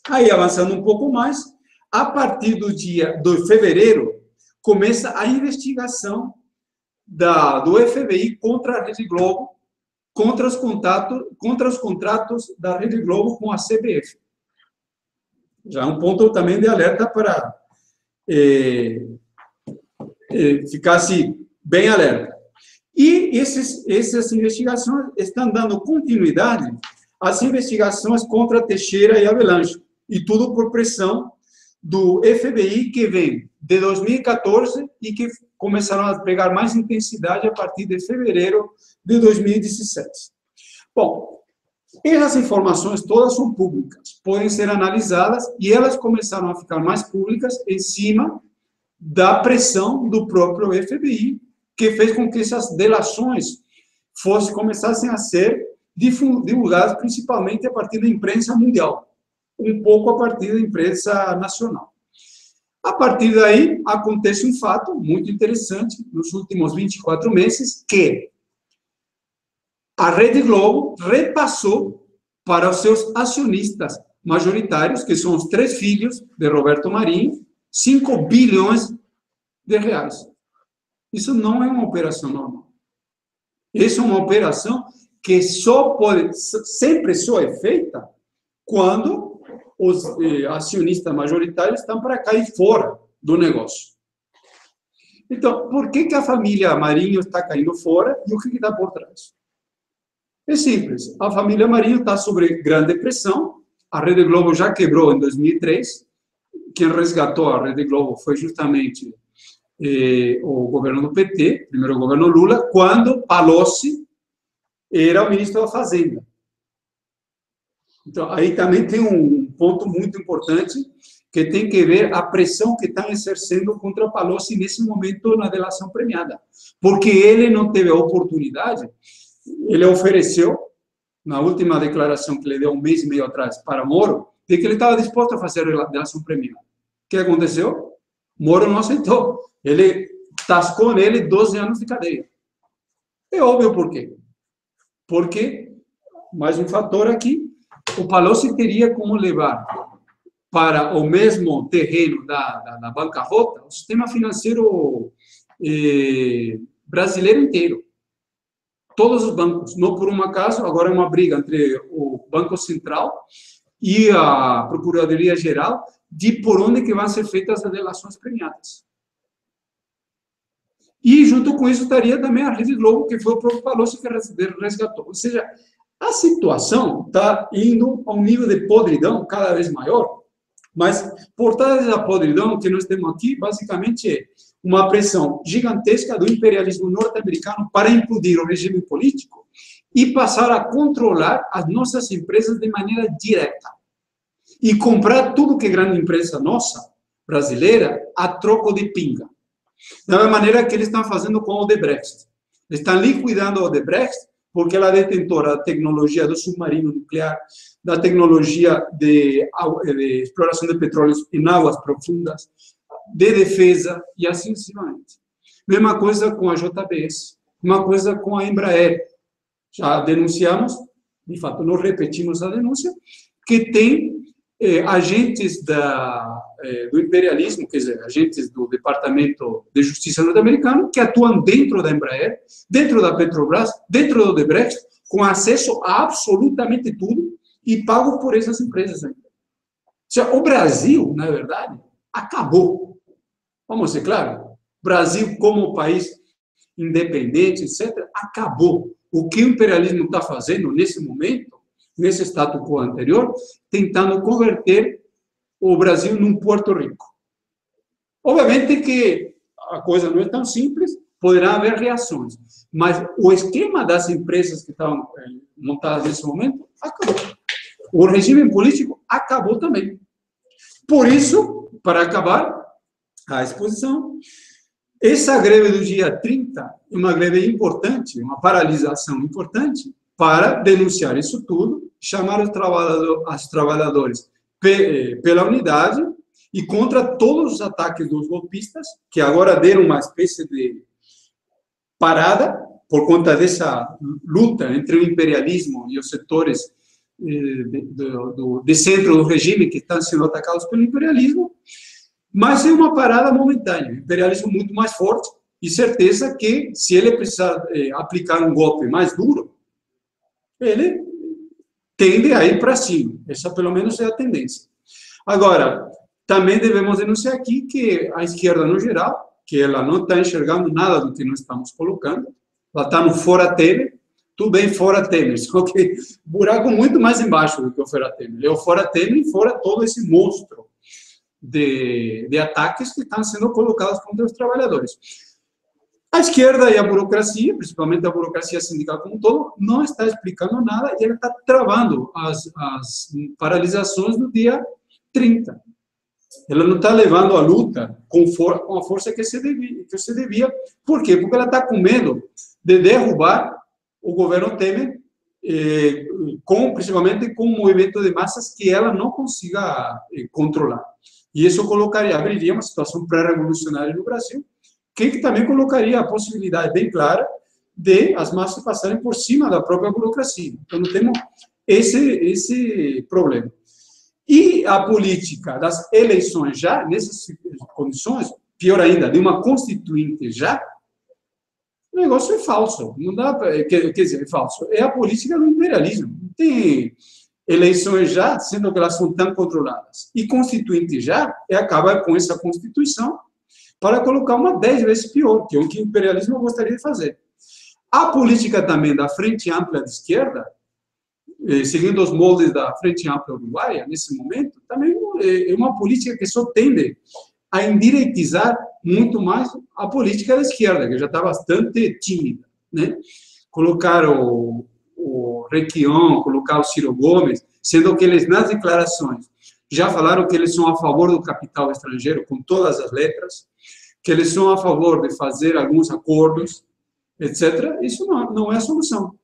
Aí, avançando um pouco mais, a partir do fevereiro, começa a investigação do FBI contra a Rede Globo, contra os contratos da Rede Globo com a CBF. Já é um ponto também de alerta para ficar assim, bem alerta. E essas investigações estão dando continuidade às investigações contra Teixeira e Avelange, e tudo por pressão do FBI, que vem de 2014 e que começaram a pegar mais intensidade a partir de fevereiro de 2017. Bom, essas informações todas são públicas, podem ser analisadas, e elas começaram a ficar mais públicas em cima da pressão do próprio FBI, que fez com que essas delações começassem a ser divulgadas principalmente a partir da imprensa mundial, um pouco a partir da imprensa nacional. A partir daí, acontece um fato muito interessante nos últimos 24 meses, que a Rede Globo repassou para os seus acionistas majoritários, que são os 3 filhos de Roberto Marinho, 5 bilhões de reais. Isso não é uma operação normal. Isso é uma operação que sempre só é feita quando os acionistas majoritários estão para cair fora do negócio. Então, por que a família Marinho está caindo fora e o que está por trás? É simples. A família Marinho está sob grande pressão. A Rede Globo já quebrou em 2003. Quem resgatou a Rede Globo foi justamente o governo do PT, primeiro o governo Lula, quando Palocci era o ministro da Fazenda. Então, aí também tem um ponto muito importante, que tem que ver a pressão que estão exercendo contra Palocci nesse momento na delação premiada. Porque ele não teve a oportunidade, ele ofereceu, na última declaração que ele deu um mês e meio atrás para Moro, de que ele estava disposto a fazer a delação premiada. O que aconteceu? Moro não aceitou. Ele tascou nele 12 anos de cadeia. É óbvio por quê. Porque, mais um fator aqui, o Palocci teria como levar para o mesmo terreno da bancarrota o sistema financeiro brasileiro inteiro. Todos os bancos, não por um acaso, agora é uma briga entre o Banco Central e a Procuradoria-Geral de por onde que vão ser feitas as delações premiadas. E, junto com isso, estaria também a Rede Globo, que foi o próprio Palocci que resgatou. Ou seja, a situação está indo a um nível de podridão cada vez maior, mas por trás da podridão que nós temos aqui, basicamente, é uma pressão gigantesca do imperialismo norte-americano para implodir o regime político e passar a controlar as nossas empresas de maneira direta. E comprar tudo que é grande empresa nossa, brasileira, a troco de pinga. Da mesma maneira que eles estão fazendo com o Odebrecht. Estão liquidando o Odebrecht porque ela é detentora da tecnologia do submarino nuclear, da tecnologia de exploração de petróleo em águas profundas, de defesa e assim sucessivamente. Mesma coisa com a JBS, uma coisa com a Embraer. Já denunciamos, de fato, não repetimos a denúncia, que tem agentes do imperialismo, quer dizer, agentes do Departamento de Justiça norte-americano, que atuam dentro da Embraer, dentro da Petrobras, dentro do Odebrecht, com acesso a absolutamente tudo e pago por essas empresas ainda. seja, o Brasil, na verdade, acabou. Vamos ser claros? O Brasil, como país independente, etc., acabou. O que o imperialismo está fazendo nesse momento, nesse status quo anterior, tentando converter o Brasil num Porto Rico. Obviamente que a coisa não é tão simples, poderá haver reações, mas o esquema das empresas que estão montadas nesse momento acabou. O regime político acabou também. Por isso, para acabar a exposição, essa greve do dia 30 é uma greve importante, uma paralisação importante para denunciar isso tudo, chamar os trabalhadores pela unidade e contra todos os ataques dos golpistas, que agora deram uma espécie de parada por conta dessa luta entre o imperialismo e os setores de centro do regime que estão sendo atacados pelo imperialismo, mas é uma parada momentânea. O imperialismo muito mais forte e certeza que, se ele precisar aplicar um golpe mais duro, ele tende a ir para cima. Essa, pelo menos, é a tendência. Agora, também devemos denunciar aqui que a esquerda, no geral, que ela não está enxergando nada do que nós estamos colocando, ela está no fora Temer, tudo bem fora Temer, só que buraco muito mais embaixo do que o fora Temer. É o fora Temer e fora todo esse monstro de ataques que estão sendo colocados contra os trabalhadores. A esquerda e a burocracia, principalmente a burocracia sindical como um todo, não está explicando nada e ela está travando as paralisações do dia 30. Ela não está levando a luta com a força que se devia. Por quê? Porque ela está com medo de derrubar o governo Temer, principalmente com um movimento de massas que ela não consiga controlar. E isso abriria uma situação pré-revolucionária no Brasil, que também colocaria a possibilidade bem clara de as massas passarem por cima da própria burocracia. Então, não temos esse problema. E a política das eleições já, nessas condições, pior ainda, de uma constituinte já, o negócio é falso. Não dá quer dizer, é falso. É a política do imperialismo. Não tem eleições já, sendo que elas são tão controladas. E constituinte já, acaba com essa Constituição para colocar uma 10 vezes pior, que é o que o imperialismo gostaria de fazer. A política também da Frente Ampla de Esquerda, seguindo os moldes da Frente Ampla Uruguaia, nesse momento, também é uma política que só tende a endireitizar muito mais a política da esquerda, que já está bastante tímida, né? Colocar o Requião, colocar o Ciro Gomes, sendo que eles, nas declarações, já falaram que eles são a favor do capital estrangeiro, com todas as letras, que eles são a favor de fazer alguns acordos, etc. Isso não é a solução.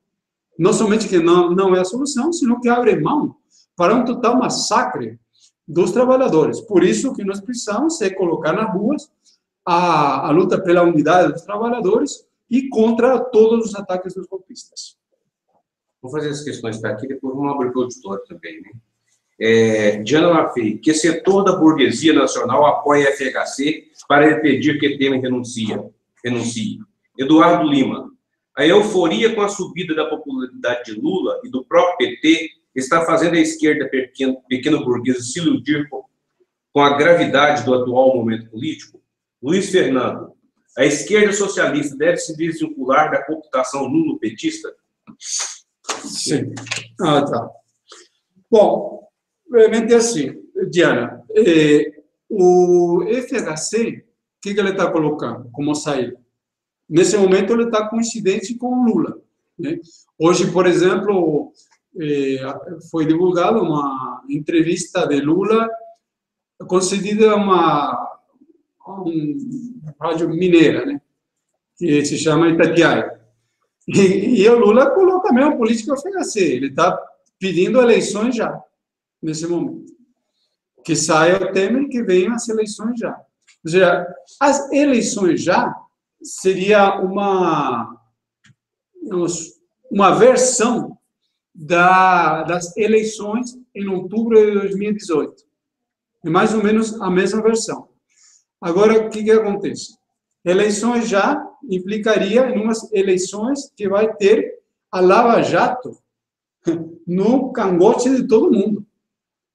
Não somente que não é a solução, senão que abre mão para um total massacre dos trabalhadores. Por isso que nós precisamos é colocar nas ruas a luta pela unidade dos trabalhadores e contra todos os ataques dos golpistas. Vou fazer as questões para aqui, depois vamos abrir para o auditório também, né? Diana Lafay, que setor da burguesia nacional apoia a FHC para impedir que Temer renuncie? Eduardo Lima, a euforia com a subida da popularidade de Lula e do próprio PT está fazendo a esquerda pequeno burguesa se iludir com a gravidade do atual momento político? Luiz Fernando, a esquerda socialista deve se desvincular da cooptação lulo-petista? Sim. Tá. Bom, realmente é assim, Diana, o FHC, o que ele está colocando como saída? Nesse momento, ele está coincidente com o Lula, né? Hoje, por exemplo, foi divulgada uma entrevista de Lula concedida a uma rádio mineira, né? Que se chama Itatiaia. E o Lula coloca mesmo a política do FHC. Ele está pedindo eleições já, nesse momento. Que saia o Temer e que venham as eleições já. Ou seja, as eleições já seria uma versão das eleições em outubro de 2018. É mais ou menos a mesma versão. Agora, o que acontece? Eleições já implicaria em umas eleições que vai ter a Lava Jato no cangote de todo mundo.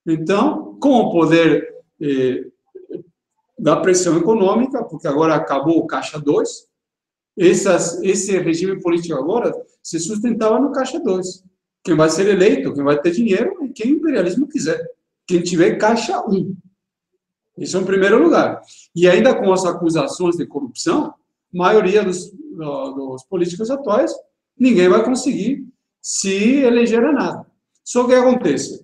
Então, com o poder da pressão econômica, porque agora acabou o Caixa 2, esse regime político agora se sustentava no Caixa 2. Quem vai ser eleito, quem vai ter dinheiro, é quem o imperialismo quiser. Quem tiver Caixa 1. Isso é em primeiro lugar. E ainda com as acusações de corrupção, a maioria dos políticos atuais, ninguém vai conseguir se eleger a nada. Só que acontece,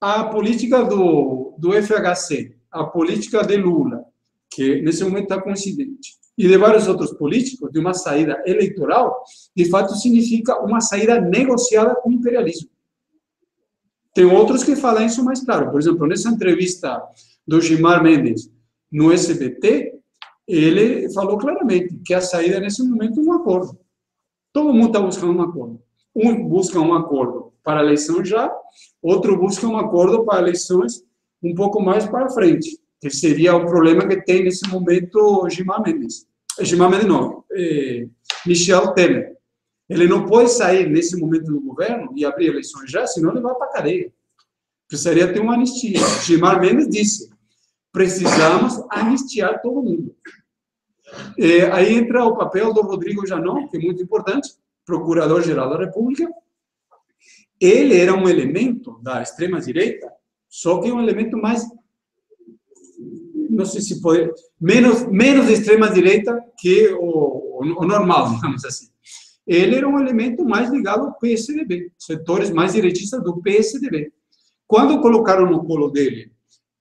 a política do FHC, a política de Lula, que nesse momento está coincidente, e de vários outros políticos, de uma saída eleitoral, de fato significa uma saída negociada com o imperialismo. Tem outros que falam isso mais claro. Por exemplo, nessa entrevista do Gilmar Mendes no SBT, ele falou claramente que a saída nesse momento é um acordo. Todo mundo está buscando um acordo. Um busca um acordo para a eleição já, outro busca um acordo para eleições um pouco mais para frente, que seria o problema que tem nesse momento Gilmar Mendes. Gilmar Mendes não, Michel Temer. Ele não pode sair nesse momento do governo e abrir eleições já, senão ele vai para a cadeia. Precisaria ter uma anistia. Gilmar Mendes disse, precisamos anistiar todo mundo. Aí entra o papel do Rodrigo Janot, que é muito importante, Procurador-Geral da República. Ele era um elemento da extrema-direita, só que um elemento mais, não sei se pode, menos de extrema-direita que o normal, digamos assim. Ele era um elemento mais ligado ao PSDB, setores mais direitistas do PSDB. Quando colocaram no colo dele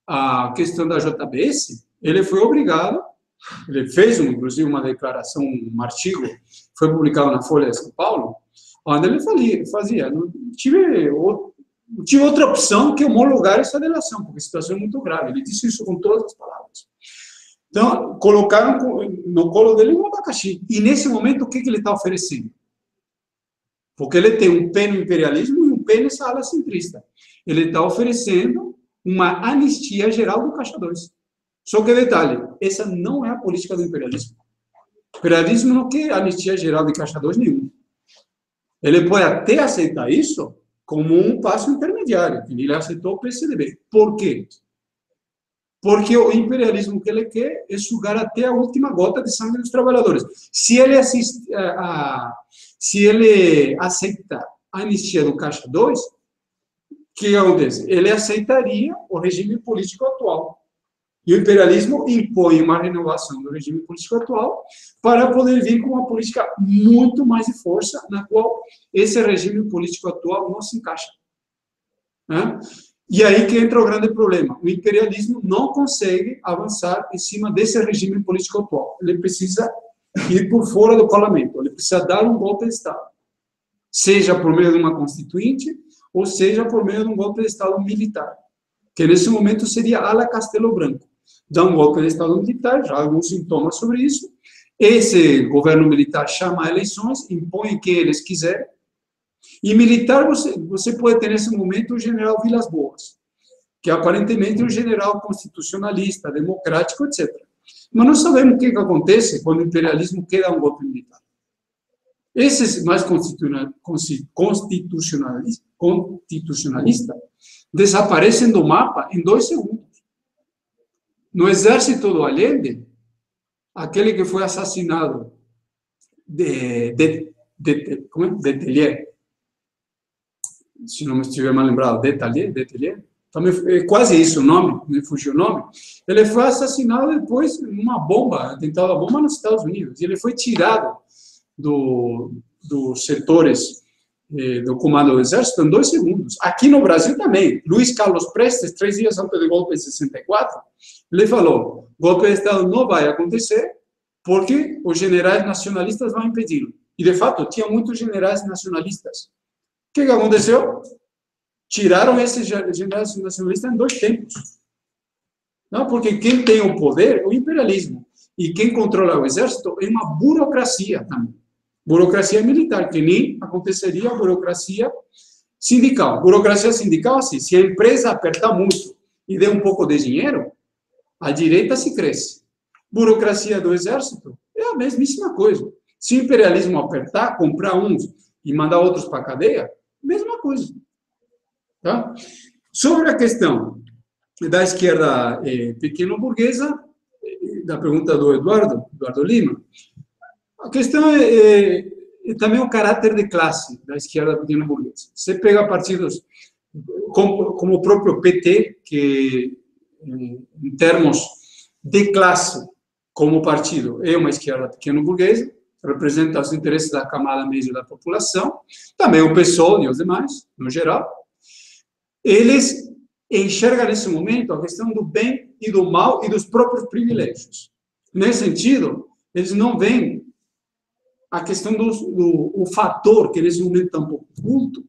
a questão da JBS, ele foi obrigado, ele fez, inclusive, uma declaração, um artigo, foi publicado na Folha de São Paulo, onde ele fazia, não tive outra opção que homologar essa delação, porque a situação é muito grave. Ele disse isso com todas as palavras. Então, colocaram no colo dele um abacaxi. E, nesse momento, o que ele está oferecendo? Porque ele tem um pé no imperialismo e um pé nessa ala centrista. Ele está oferecendo uma anistia geral do Caixa 2. Só que, detalhe, essa não é a política do imperialismo. O imperialismo não quer anistia geral de Caixa 2 nenhum. Ele pode até aceitar isso como um passo intermediário, que ele aceitou o PSDB. Por quê? Porque o imperialismo que ele quer é sugar até a última gota de sangue dos trabalhadores. Se ele aceita a anistia do Caixa 2, o que acontece? Ele aceitaria o regime político atual. E o imperialismo impõe uma renovação do regime político atual para poder vir com uma política muito mais de força, na qual esse regime político atual não se encaixa. E aí que entra o grande problema. O imperialismo não consegue avançar em cima desse regime político atual. Ele precisa ir por fora do parlamento. Ele precisa dar um golpe de Estado. Seja por meio de uma constituinte, ou seja por meio de um golpe de Estado militar. Que nesse momento seria a la Castelo Branco. Dá um golpe de Estado militar, já há alguns sintomas sobre isso. Esse governo militar chama eleições, impõe quem eles quiserem. E militar, você pode ter nesse momento o general Vilas Boas, que aparentemente é um general constitucionalista, democrático, etc. Mas não sabemos o que acontece quando o imperialismo quer dar um golpe militar. Esses mais constitucionalistas desaparecem do mapa em 2 segundos. No exército do Allende, aquele que foi assassinado de Tellier, se não me estiver mal lembrado, Tellier, também é quase isso o nome, me fugiu o nome. Ele foi assassinado depois numa bomba, atentado a bomba nos Estados Unidos. E ele foi tirado dos setores do comando do Exército em 2 segundos. Aqui no Brasil também. Luiz Carlos Prestes, 3 dias antes do golpe de 64, ele falou: golpe de Estado não vai acontecer porque os generais nacionalistas vão impedi-lo. E, de fato, tinha muitos generais nacionalistas. O que aconteceu? Tiraram esses generais nacionalistas em 2 tempos. Não, porque quem tem o poder é o imperialismo. E quem controla o exército é uma burocracia também. Burocracia militar, que nem aconteceria a burocracia sindical. Burocracia sindical, assim, se a empresa apertar muito e der um pouco de dinheiro, a direita se cresce. Burocracia do exército é a mesmíssima coisa. Se o imperialismo apertar, comprar uns e mandar outros para a cadeia, mesma coisa. Tá? Sobre a questão da esquerda pequeno-burguesa, da pergunta do Eduardo Lima, a questão é também o caráter de classe da esquerda pequeno-burguesa. Você pega partidos como o próprio PT, que, em termos de classe, como partido, é uma esquerda pequeno-burguesa, representa os interesses da camada média da população, também o PSOL e os demais, no geral. Eles enxergam, nesse momento, a questão do bem e do mal e dos próprios privilégios. Nesse sentido, eles não veem a questão do fator, que nesse momento está um pouco oculto,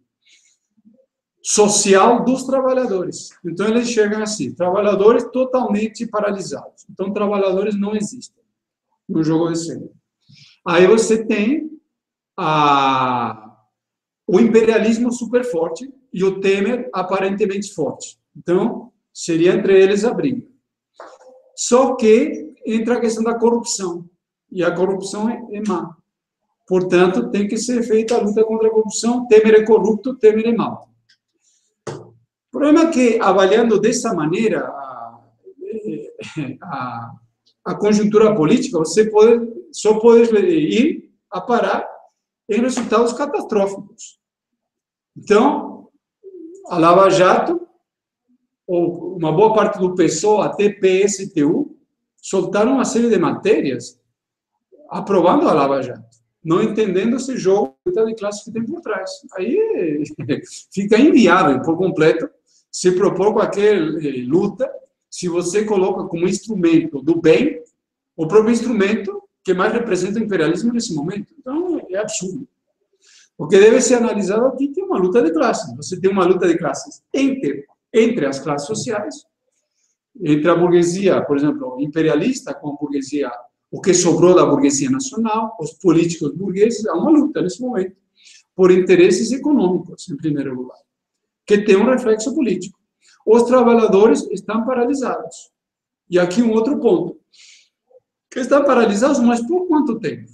social dos trabalhadores. Então, eles enxergam assim, trabalhadores totalmente paralisados. Então, trabalhadores não existem no jogo de cena. Aí você tem o imperialismo super forte e o Temer aparentemente forte. Então, seria entre eles a briga. Só que entra a questão da corrupção. E a corrupção é má. Portanto, tem que ser feita a luta contra a corrupção. Temer é corrupto, Temer é mau. O problema é que, avaliando dessa maneira a conjuntura política, você só pode ir a parar em resultados catastróficos. Então, a Lava Jato, ou uma boa parte do PSOL, até PSTU, soltaram uma série de matérias aprovando a Lava Jato, não entendendo esse jogo de classe que tem por trás. Aí fica inviável por completo se propor qualquer luta se você coloca como instrumento do bem o próprio instrumento que mais representa o imperialismo nesse momento. Então, é absurdo. O que deve ser analisado aqui é uma luta de classes. Você tem uma luta de classes entre as classes sociais, entre a burguesia, por exemplo, imperialista com a burguesia, o que sobrou da burguesia nacional, os políticos burgueses. Há uma luta nesse momento por interesses econômicos, em primeiro lugar, que tem um reflexo político. Os trabalhadores estão paralisados. E aqui um outro ponto. Estão paralisados, mas por quanto tempo?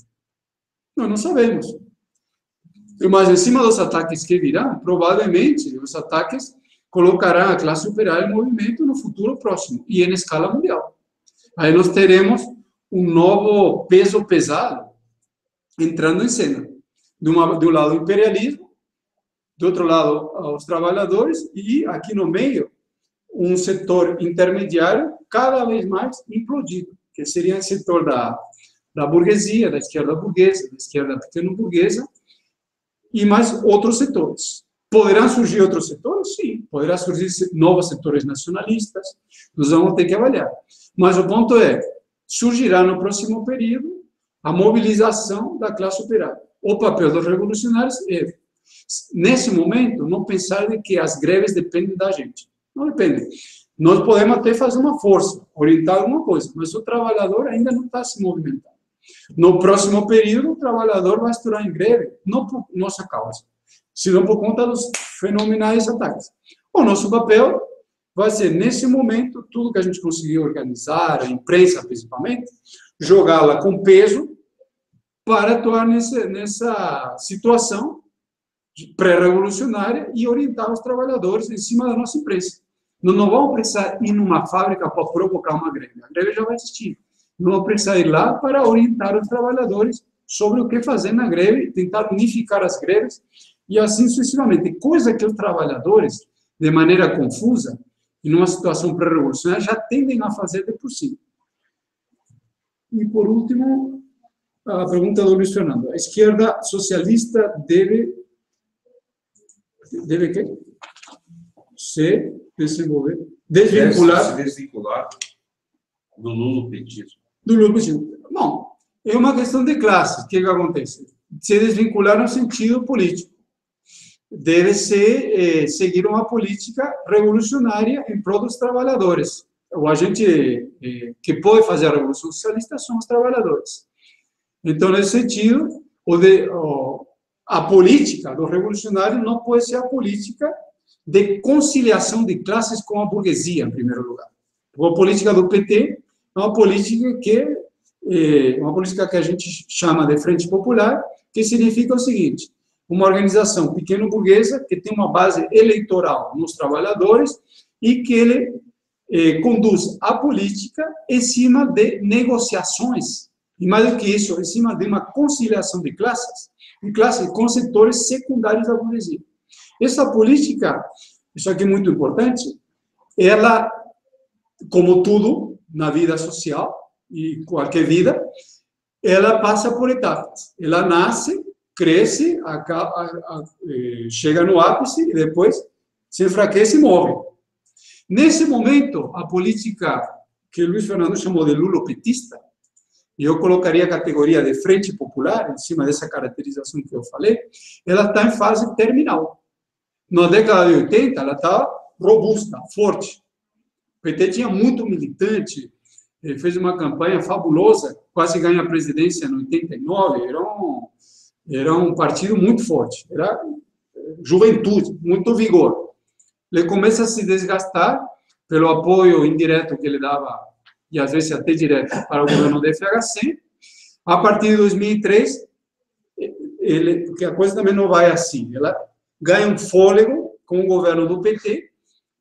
Nós não sabemos. Mas em cima dos ataques que virão, provavelmente os ataques colocarão a classe operária em movimento no futuro próximo e em escala mundial. Aí nós teremos um novo peso pesado entrando em cena. De um lado, o imperialismo, do outro lado, os trabalhadores, e aqui no meio, um setor intermediário cada vez mais implodido, que seria o setor da burguesia, da esquerda burguesa, da esquerda pequeno-burguesa, e mais outros setores. Poderão surgir outros setores? Sim. Poderão surgir novos setores nacionalistas, nós vamos ter que avaliar. Mas o ponto é, surgirá no próximo período a mobilização da classe operária. O papel dos revolucionários é, nesse momento, não pensar de que as greves dependem da gente. Não depende. Nós podemos até fazer uma força, orientar alguma coisa, mas o trabalhador ainda não está se movimentando. No próximo período, o trabalhador vai estourar em greve, não por nossa causa, senão por conta dos fenomenais ataques. O nosso papel vai ser, nesse momento, tudo que a gente conseguir organizar, a imprensa principalmente, jogá-la com peso para atuar nessa situação pré-revolucionária e orientar os trabalhadores em cima da nossa imprensa. Nós não vamos precisar ir numa fábrica para provocar uma greve. A greve já vai existir. Não vamos precisar ir lá para orientar os trabalhadores sobre o que fazer na greve, tentar unificar as greves e assim sucessivamente. Coisa que os trabalhadores, de maneira confusa, e numa situação pré-revolucionária, já tendem a fazer de por si. E, por último, a pergunta do Luiz Fernando. A esquerda socialista deve quê? Se desenvolver, desvincular do lulopetismo. Do lulopetismo. Bom, é uma questão de classe. O que acontece? Se desvincular no sentido político. Deve ser seguir uma política revolucionária em prol dos trabalhadores. O agente que pode fazer a revolução socialista são os trabalhadores. Então, nesse sentido, a política do revolucionário não pode ser a política de conciliação de classes com a burguesia, em primeiro lugar. A política do PT é uma política que a gente chama de Frente Popular, que significa o seguinte: uma organização pequeno-burguesa que tem uma base eleitoral nos trabalhadores e que ele conduz a política em cima de negociações, e mais do que isso, em cima de uma conciliação de classes com setores secundários da burguesia. Essa política, isso aqui é muito importante, ela, como tudo na vida social, e qualquer vida, ela passa por etapas. Ela nasce, cresce, chega no ápice e depois se enfraquece e morre. Nesse momento, a política que Luiz Fernando chamou de lulopetista, e eu colocaria a categoria de frente popular, em cima dessa caracterização que eu falei, ela está em fase terminal. Na década de 80, ela estava robusta, forte. O PT tinha muito militante, fez uma campanha fabulosa, quase ganha a presidência em 89, era um partido muito forte, era juventude, muito vigor. Ele começa a se desgastar pelo apoio indireto que ele dava, e às vezes até direto, para o governo do FHC. A partir de 2003, porque a coisa também não vai assim, ela ganha um fôlego com o governo do PT,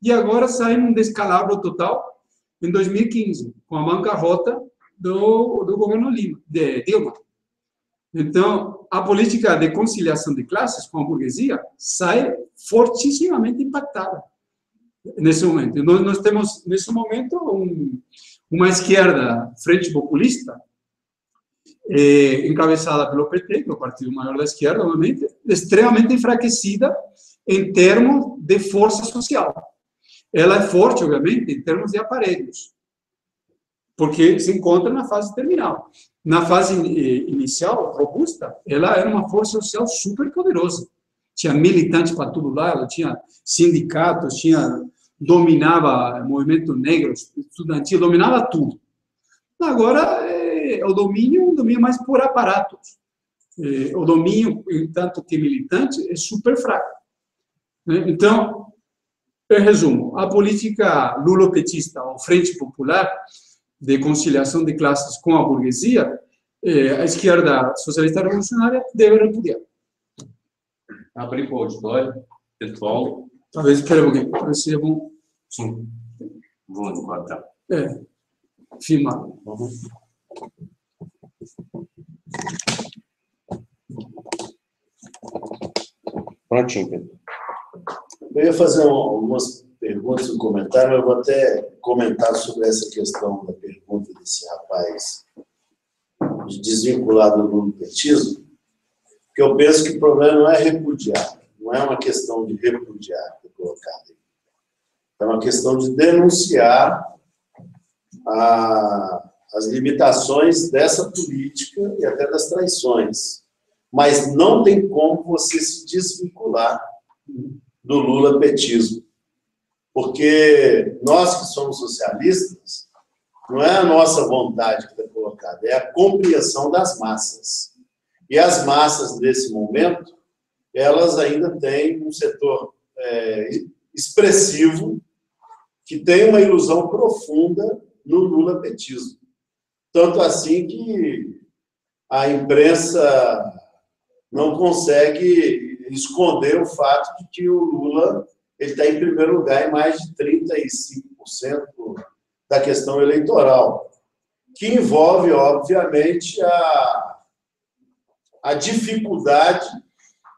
e agora sai num descalabro total em 2015, com a bancarrota do governo Dilma. Então, a política de conciliação de classes com a burguesia sai fortissimamente impactada nesse momento. Nós temos, nesse momento, uma esquerda frente populista, encabeçada pelo PT, que é o partido maior da esquerda, obviamente, extremamente enfraquecida em termos de força social. Ela é forte, obviamente, em termos de aparelhos, porque se encontra na fase terminal. Na fase inicial, robusta, ela era uma força social super poderosa. Tinha militantes para tudo lá, ela tinha sindicatos, dominava movimento negro, estudantil, dominava tudo. Agora, o domínio mais por aparatos. O domínio, tanto que militante, é super fraco. Então, em resumo, a política lulopetista, ou Frente Popular, de conciliação de classes com a burguesia, a esquerda socialista revolucionária deve repudiar. Abrir para o auditório, pessoal. Talvez, espera um pouquinho, para se é bom. Sim, vou guardar. Filmar. Prontinho, Pedro. Eu ia fazer algumas perguntas no comentário, eu vou até comentar sobre essa questão da pergunta desse rapaz desvinculado do lulopetismo, porque eu penso que o problema não é repudiar, não é uma questão de repudiar, que é colocado aí. É uma questão de denunciar as limitações dessa política e até das traições. Mas não tem como você se desvincular do lulapetismo. Porque nós que somos socialistas, não é a nossa vontade que está colocada, é a compreensão das massas. E as massas, nesse momento, elas ainda têm um setor expressivo que tem uma ilusão profunda no lulapetismo. Tanto assim que a imprensa não consegue esconder o fato de que o Lula está em primeiro lugar em mais de 35% da questão eleitoral, que envolve, obviamente, a dificuldade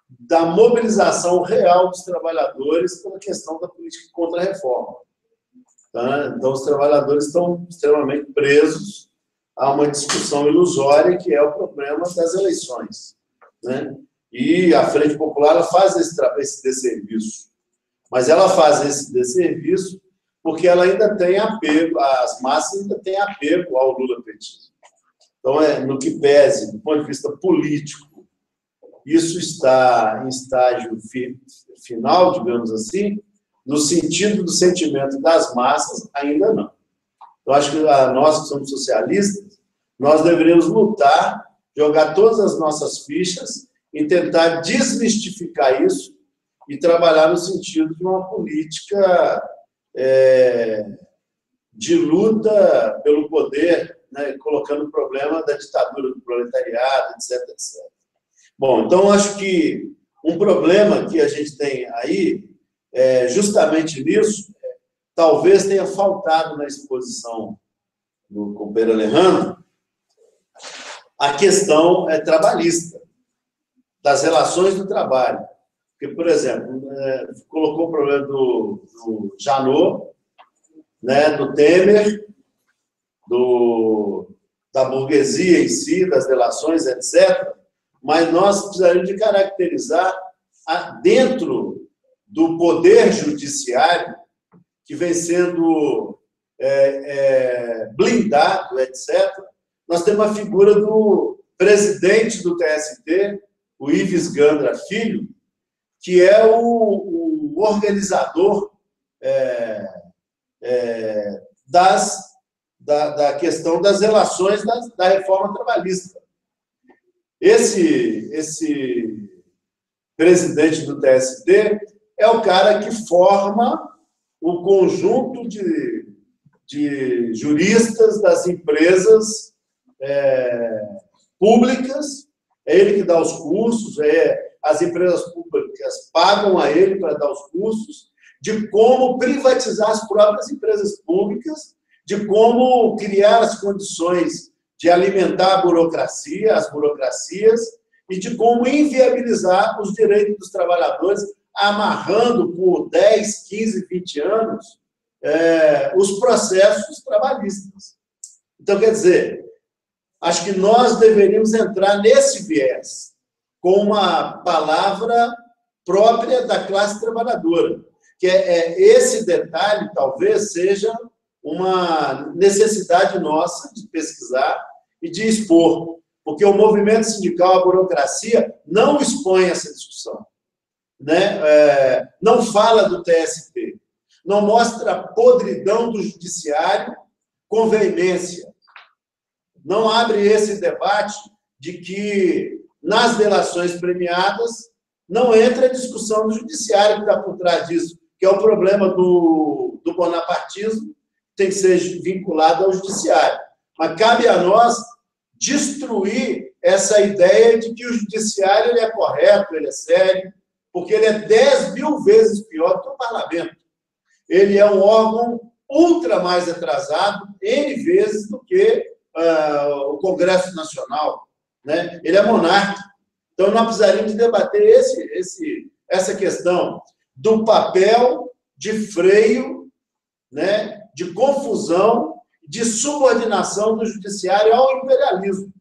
da mobilização real dos trabalhadores pela questão da política contra a reforma. Tá? Então, os trabalhadores estão extremamente presos a uma discussão ilusória, que é o problema das eleições. Né? E a Frente Popular ela faz esse desserviço. Mas ela faz esse desserviço porque ela ainda tem apego, as massas ainda têm apego ao lulapetismo. Então, no que pese, do ponto de vista político, isso está em estágio final, digamos assim, no sentido do sentimento das massas, ainda não. Eu acho que nós que somos socialistas, nós deveríamos lutar, jogar todas as nossas fichas e tentar desmistificar isso e trabalhar no sentido de uma política de luta pelo poder, né, colocando o problema da ditadura do proletariado, etc, etc. Bom, então acho que um problema que a gente tem aí, justamente nisso, talvez tenha faltado na exposição do companheiro Alejandro a questão trabalhista, das relações do trabalho. Porque, por exemplo, colocou o problema do Janot, né, do Temer, da burguesia em si, das relações, etc. Mas nós precisaríamos de caracterizar, dentro do poder judiciário, que vem sendo blindado, etc., nós temos a figura do presidente do TST, o Ives Gandra Filho, que é o organizador da questão das relações da reforma trabalhista. Esse presidente do TST é o cara que forma o conjunto de juristas das empresas públicas, é ele que dá os cursos, as empresas públicas pagam a ele para dar os cursos de como privatizar as próprias empresas públicas, de como criar as condições de alimentar a burocracia, as burocracias, e de como inviabilizar os direitos dos trabalhadores, amarrando por 10, 15, 20 anos os processos trabalhistas. Então, quer dizer, acho que nós deveríamos entrar nesse viés, com uma palavra própria da classe trabalhadora, que esse detalhe talvez seja uma necessidade nossa de pesquisar e de expor, porque o movimento sindical, a burocracia, não expõe essa discussão, né? Não fala do TST, não mostra a podridão do judiciário com veemência, não abre esse debate de que, nas delações premiadas, não entra a discussão do judiciário que está por trás disso, que é o problema do bonapartismo, tem que ser vinculado ao judiciário. Mas cabe a nós destruir essa ideia de que o judiciário ele é correto, ele é sério, porque ele é 10 mil vezes pior que o parlamento. Ele é um órgão ultra mais atrasado, N vezes, do que o Congresso Nacional, né? Ele é monárquico. Então, nós precisaríamos de debater essa questão do papel de freio, né, de confusão, de subordinação do judiciário ao imperialismo.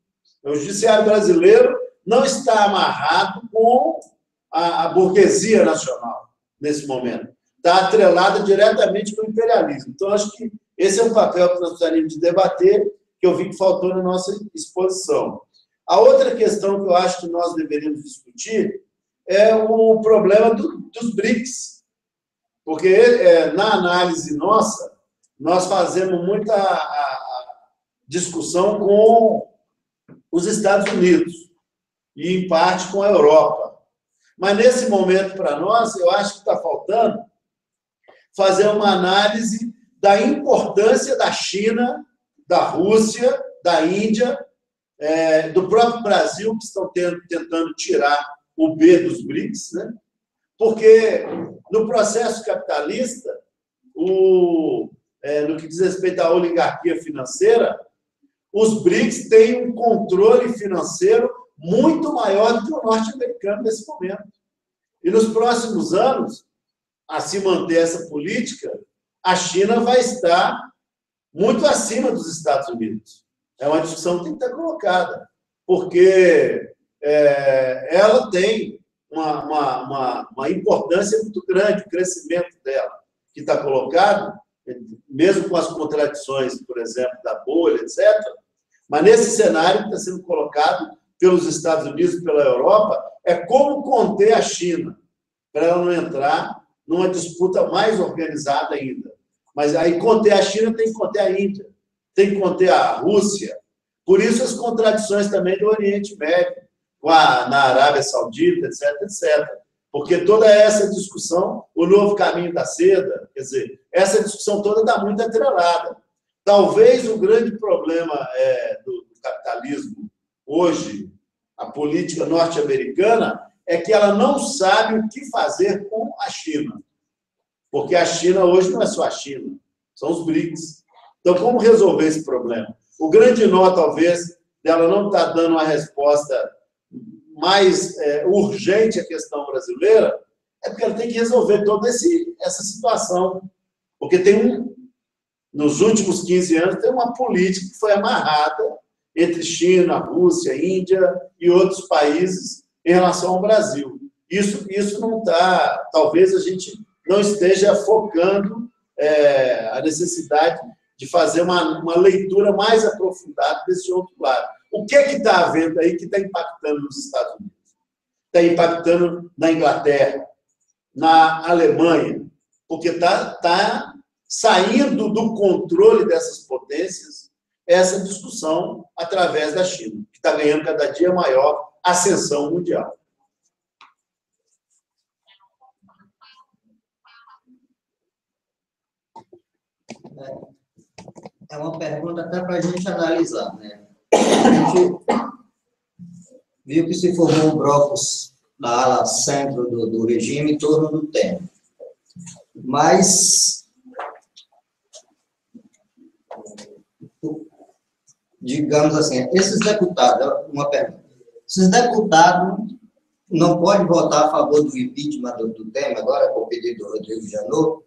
O judiciário brasileiro não está amarrado com a burguesia nacional, nesse momento. Está atrelada diretamente com o imperialismo. Então, acho que esse é um papel que nós precisaríamos de debater, que eu vi que faltou na nossa exposição. A outra questão que eu acho que nós deveríamos discutir é o problema dos BRICS. Porque, na análise nossa, nós fazemos muita discussão com os Estados Unidos e, em parte, com a Europa. Mas, nesse momento, para nós, eu acho que está faltando fazer uma análise da importância da China, da Rússia, da Índia, do próprio Brasil, que estão tentando tirar o B dos BRICS, né? Porque, no processo capitalista, no que diz respeito à oligarquia financeira, os BRICS têm um controle financeiro muito maior do que o norte-americano nesse momento. E nos próximos anos, a se manter essa política, a China vai estar muito acima dos Estados Unidos. É uma discussão que tem que estar colocada, porque ela tem uma importância muito grande, o crescimento dela, que está colocado, mesmo com as contradições, por exemplo, da bolha, etc., mas nesse cenário que está sendo colocado pelos Estados Unidos e pela Europa, é como conter a China, para ela não entrar numa disputa mais organizada ainda. Mas aí conter a China tem que conter a Índia, tem que conter a Rússia. Por isso as contradições também do Oriente Médio, na Arábia Saudita, etc., etc. Porque toda essa discussão, o novo caminho da seda, quer dizer, essa discussão toda está muito atrelada. Talvez o grande problema do capitalismo hoje, a política norte-americana, é que ela não sabe o que fazer com a China. Porque a China hoje não é só a China, são os BRICS. Então, como resolver esse problema? O grande nó, talvez, dela não estar dando uma resposta mais urgente à questão brasileira, é porque ela tem que resolver toda essa situação. Porque nos últimos 15 anos, tem uma política que foi amarrada entre China, Rússia, Índia e outros países em relação ao Brasil. Isso não está... Talvez a gente não esteja focando a necessidade de fazer uma leitura mais aprofundada desse outro lado. O que está havendo aí que está impactando nos Estados Unidos? Está impactando na Inglaterra, na Alemanha, porque está saindo do controle dessas potências essa discussão através da China, que está ganhando cada dia maior ascensão mundial. É uma pergunta até para a gente analisar, né? A gente viu que se formou um blocos na ala centro do regime em torno do Temer. Mas, digamos assim, esses deputados, uma pergunta, esses deputados não podem votar a favor do impeachment do Temer, agora, por pedido do Rodrigo Janot,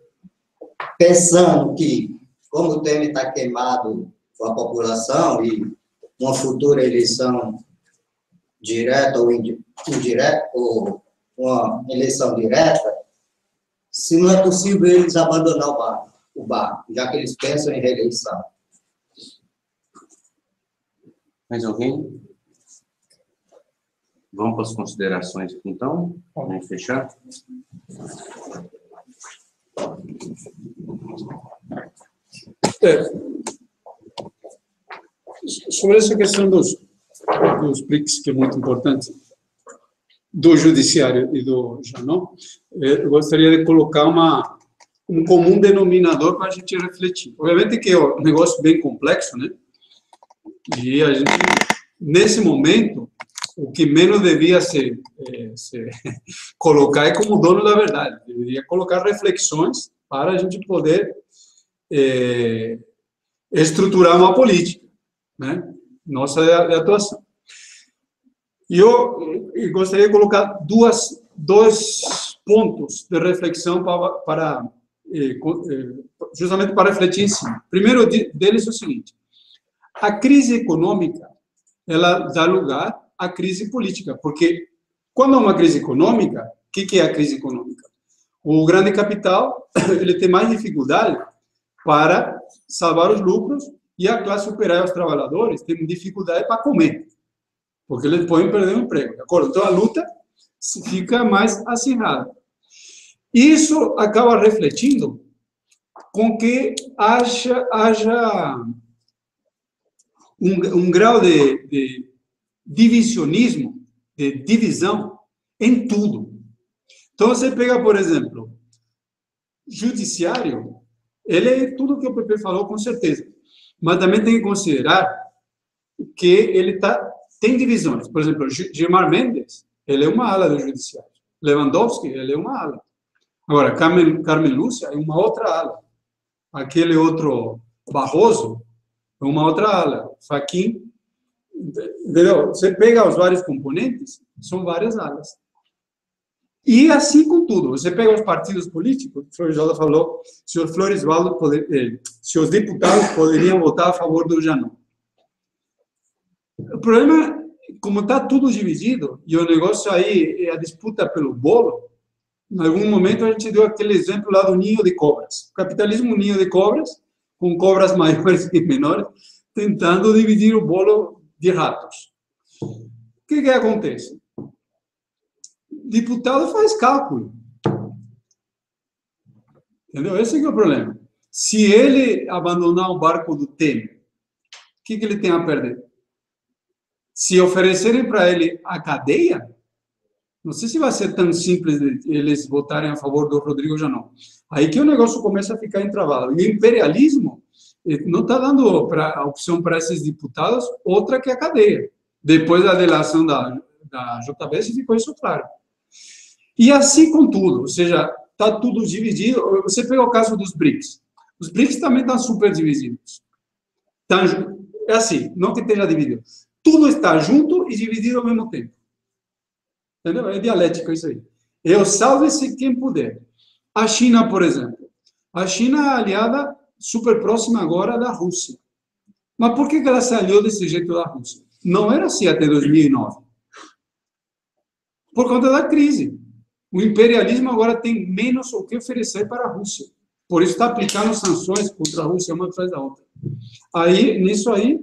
pensando que, como o Temer está queimado com a população e uma futura eleição direta ou indireta, ou uma eleição direta, se não é possível eles abandonar o barco, já que eles pensam em reeleição. Mais alguém? Vamos para as considerações aqui, então? Vamos fechar? Sobre essa questão dos BRICS, que é muito importante, do Judiciário e do Janot, eu gostaria de colocar um comum denominador para a gente refletir. Obviamente que é um negócio bem complexo, né? E a gente, nesse momento, o que menos devia se colocar é como dono da verdade. Deveria colocar reflexões para a gente poder estruturar uma política, né? Nossa de atuação. E eu gostaria de colocar dois pontos de reflexão justamente para refletir em cima. Primeiro deles é o seguinte: a crise econômica, ela dá lugar à crise política, porque quando há uma crise econômica, o que é a crise econômica? O grande capital, ele tem mais dificuldade para salvar os lucros e a classe operária e os trabalhadores têm dificuldade para comer, porque eles podem perder o emprego, de acordo? Então, a luta fica mais acirrada. Isso acaba refletindo com que haja um grau de divisionismo, de divisão em tudo. Então, você pega, por exemplo, judiciário, ele é tudo que o PP falou, com certeza, mas também tem que considerar que ele tem divisões. Por exemplo, Gilmar Mendes, ele é uma ala do judiciário. Lewandowski, ele é uma ala. Agora, Carmen Lúcia é uma outra ala. Aquele outro Barroso é uma outra ala. Fachin, entendeu? Você pega os vários componentes, são várias alas. E assim com tudo. Você pega os partidos políticos, o Floresvaldo falou, se os deputados poderiam votar a favor do Janot. O problema é, como está tudo dividido, e o negócio aí é a disputa pelo bolo, em algum momento a gente deu aquele exemplo lá do ninho de cobras. O capitalismo, um ninho de cobras, com cobras maiores e menores, tentando dividir o bolo de ratos. O que acontece? Deputado faz cálculo. Entendeu? Esse é o problema. Se ele abandonar o barco do Temer, o que ele tem a perder? Se oferecerem para ele a cadeia, não sei se vai ser tão simples eles votarem a favor do Rodrigo Janot. Aí que o negócio começa a ficar entravado. E o imperialismo não está dando a opção para esses deputados outra que a cadeia. Depois da delação da JBS ficou isso claro. E assim com tudo, ou seja, está tudo dividido. Você pega o caso dos BRICS. Os BRICS também estão super divididos. É assim, não que esteja dividido. Tudo está junto e dividido ao mesmo tempo. Entendeu? É dialética isso aí. Salve-se quem puder. A China, por exemplo. A China é aliada super próxima agora da Rússia. Mas por que ela se aliou desse jeito da Rússia? Não era assim até 2009. Por conta da crise. O imperialismo agora tem menos o que oferecer para a Rússia. Por isso está aplicando sanções contra a Rússia uma atrás da outra. Nisso aí,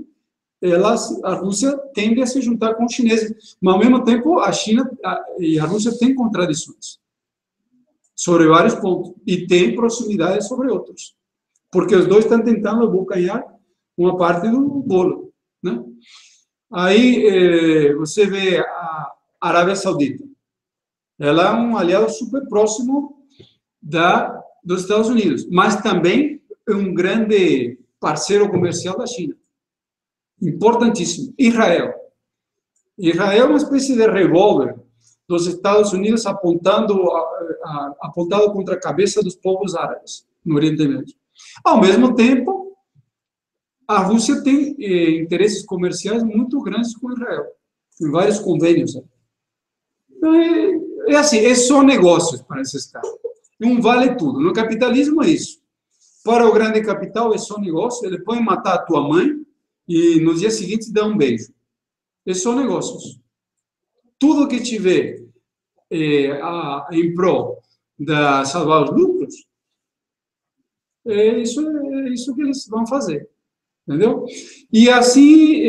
a Rússia tende a se juntar com os chineses. Mas, ao mesmo tempo, a China e a Rússia têm contradições sobre vários pontos. E tem proximidade sobre outros. Porque os dois estão tentando abocanhar uma parte do bolo, né? Aí você vê a Arábia Saudita. Ela é um aliado super próximo dos Estados Unidos, mas também é um grande parceiro comercial da China. Importantíssimo. Israel. Israel é uma espécie de revólver dos Estados Unidos apontado contra a cabeça dos povos árabes no Oriente Médio. Ao mesmo tempo, a Rússia tem interesses comerciais muito grandes com Israel. Tem vários convênios. Então, é assim, só negócios para esses caras. Não vale tudo. No capitalismo é isso. Para o grande capital é só negócio. Ele pode matar a tua mãe e no dia seguinte dá um beijo. É só negócios. Tudo que tiver em prol de salvar os lucros, é isso que eles vão fazer. Entendeu? E assim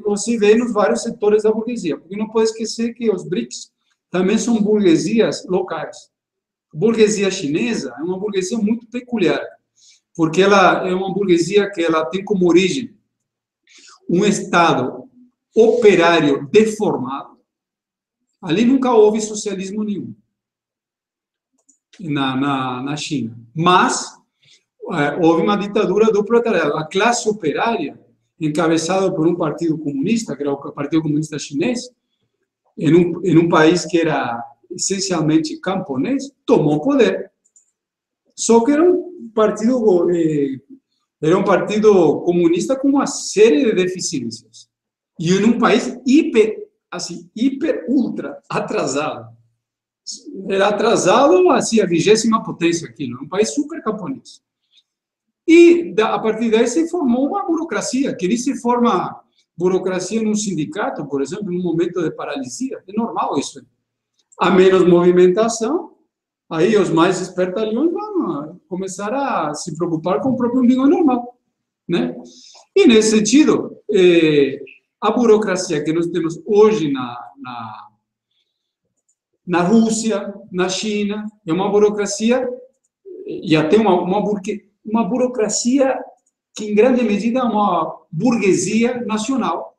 você vê nos vários setores da burguesia. Porque não pode esquecer que os BRICS também são burguesias locais. A burguesia chinesa é uma burguesia muito peculiar, porque ela é uma burguesia que ela tem como origem um Estado operário deformado. Ali nunca houve socialismo nenhum na China, mas houve uma ditadura do proletariado. A classe operária, encabeçada por um partido comunista, que era o Partido Comunista Chinês, em um país que era essencialmente camponês, tomou poder. Só que era um partido comunista com uma série de deficiências. E em um país ultra atrasado. Era atrasado, assim, a 20ª potência aqui, um país super camponês. E, a partir daí, se formou uma burocracia, que nem se forma burocracia num sindicato, por exemplo, num momento de paralisia. É normal isso. Há menos movimentação, aí os mais espertalhões vão começar a se preocupar com o próprio umbigo normal, né? E, nesse sentido, a burocracia que nós temos hoje na Rússia, na China, é uma burocracia, e até uma burocracia que, em grande medida, é uma burguesia nacional,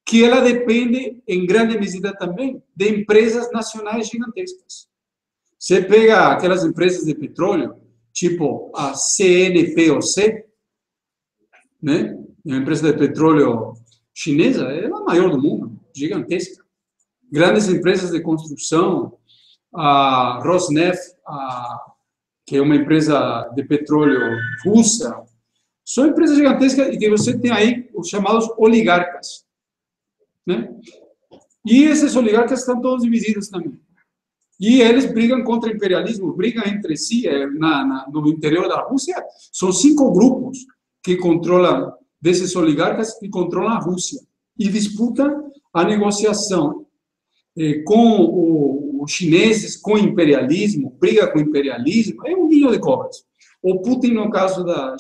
que ela depende, em grande medida também, de empresas nacionais gigantescas. Você pega aquelas empresas de petróleo, tipo a CNPOC, né? É uma empresa de petróleo chinesa, é a maior do mundo, gigantesca. Grandes empresas de construção, a Rosneft, que é uma empresa de petróleo russa, são empresas gigantescas e que você tem aí os chamados oligarcas, né? E esses oligarcas estão todos divididos também. E eles brigam contra o imperialismo, brigam entre si. No interior da Rússia, são 5 grupos que controlam, desses oligarcas, que controlam a Rússia. E disputam a negociação com os chineses, com o imperialismo, briga com o imperialismo. É um ninho de cobras. O Putin, no caso da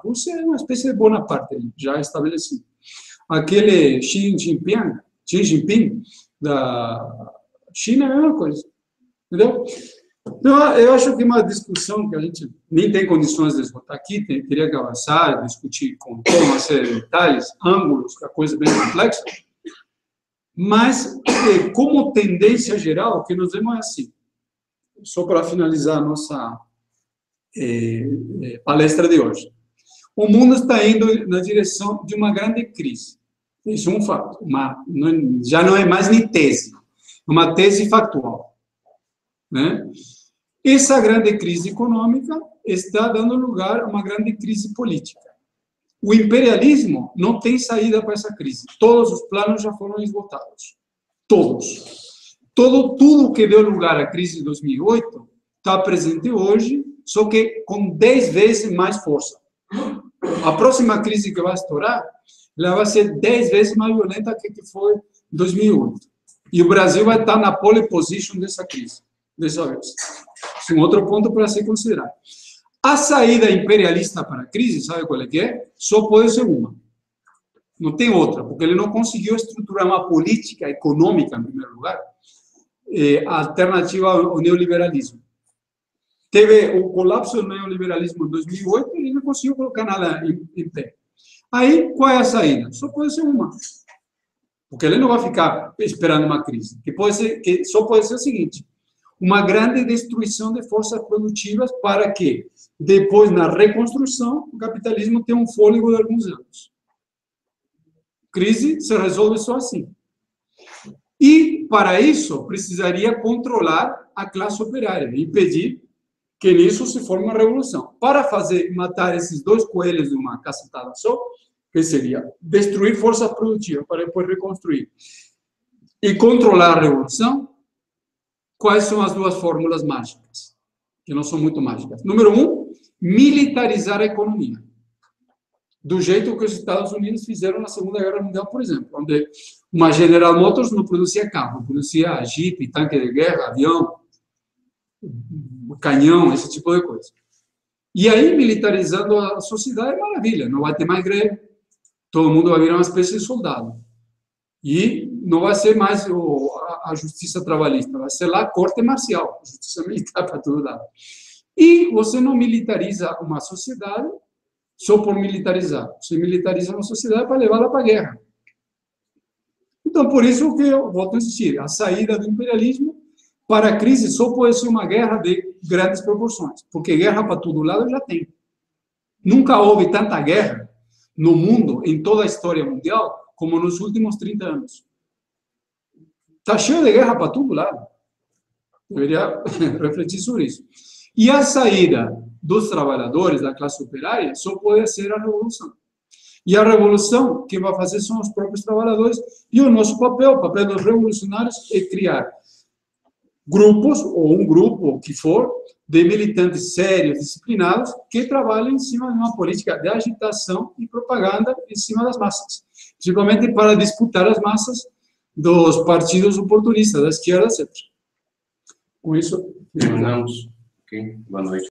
Rússia, é uma espécie de Bonaparte, já estabelecido. Aquele Xi Jinping, da China, é a mesma coisa. Entendeu? Então, eu acho que é uma discussão que a gente nem tem condições de esgotar aqui, teria que avançar, discutir com toda uma série de detalhes, ângulos, que a coisa é bem complexa. Mas, como tendência geral, o que nós vemos é assim. Só para finalizar a nossa palestra de hoje. O mundo está indo na direção de uma grande crise. Isso é um fato. Já não é mais nem tese. É uma tese factual, né? Essa grande crise econômica está dando lugar a uma grande crise política. O imperialismo não tem saída para essa crise. Todos os planos já foram esgotados. Todos. Tudo que deu lugar à crise de 2008 está presente hoje, só que com 10 vezes mais força. A próxima crise que vai estourar, ela vai ser 10 vezes mais violenta que foi em 2008. E o Brasil vai estar na pole position dessa crise, dessa vez. Esse é um outro ponto para ser considerado. A saída imperialista para a crise, sabe qual é que é? Só pode ser uma. Não tem outra, porque ele não conseguiu estruturar uma política econômica, em primeiro lugar, alternativa ao neoliberalismo. Teve o colapso do neoliberalismo em 2008 e ele não conseguiu colocar nada em pé. Aí, qual é a saída? Só pode ser uma. Porque ele não vai ficar esperando uma crise. Que só pode ser o seguinte: uma grande destruição de forças produtivas para que, depois, na reconstrução, o capitalismo tenha um fôlego de alguns anos. Crise se resolve só assim. E, para isso, precisaria controlar a classe operária, impedir que nisso se forme uma revolução. Para matar esses dois coelhos de uma cacetada só, que seria destruir forças produtivas para depois reconstruir e controlar a revolução, quais são as duas fórmulas mágicas? Que não são muito mágicas. Número 1, militarizar a economia. Do jeito que os Estados Unidos fizeram na Segunda Guerra Mundial, por exemplo, onde uma General Motors não produzia carro, produzia Jeep, tanque de guerra, avião, canhão, esse tipo de coisa. E aí, militarizando a sociedade, é maravilha, não vai ter mais greve, todo mundo vai virar uma espécie de soldado. E não vai ser mais a justiça trabalhista, vai ser lá a corte marcial, justiça militar para todo lado. E você não militariza uma sociedade só por militarizar. Você militariza uma sociedade para levá-la para a guerra. Então, por isso que eu volto a insistir, a saída do imperialismo para a crise só pode ser uma guerra de grandes proporções, porque guerra para todo lado já tem. Nunca houve tanta guerra no mundo, em toda a história mundial, como nos últimos 30 anos. Está cheio de guerra para todo lado. Deveria refletir sobre isso. E a saída dos trabalhadores, da classe operária, só pode ser a revolução. E a revolução, quem vai fazer são os próprios trabalhadores. E o nosso papel, o papel dos revolucionários, é criar grupos, ou um grupo, o que for, de militantes sérios, disciplinados, que trabalhem em cima de uma política de agitação e propaganda em cima das massas. Principalmente para disputar as massas dos partidos oportunistas, da esquerda, etc. Com isso, terminamos. Ok, boa noite.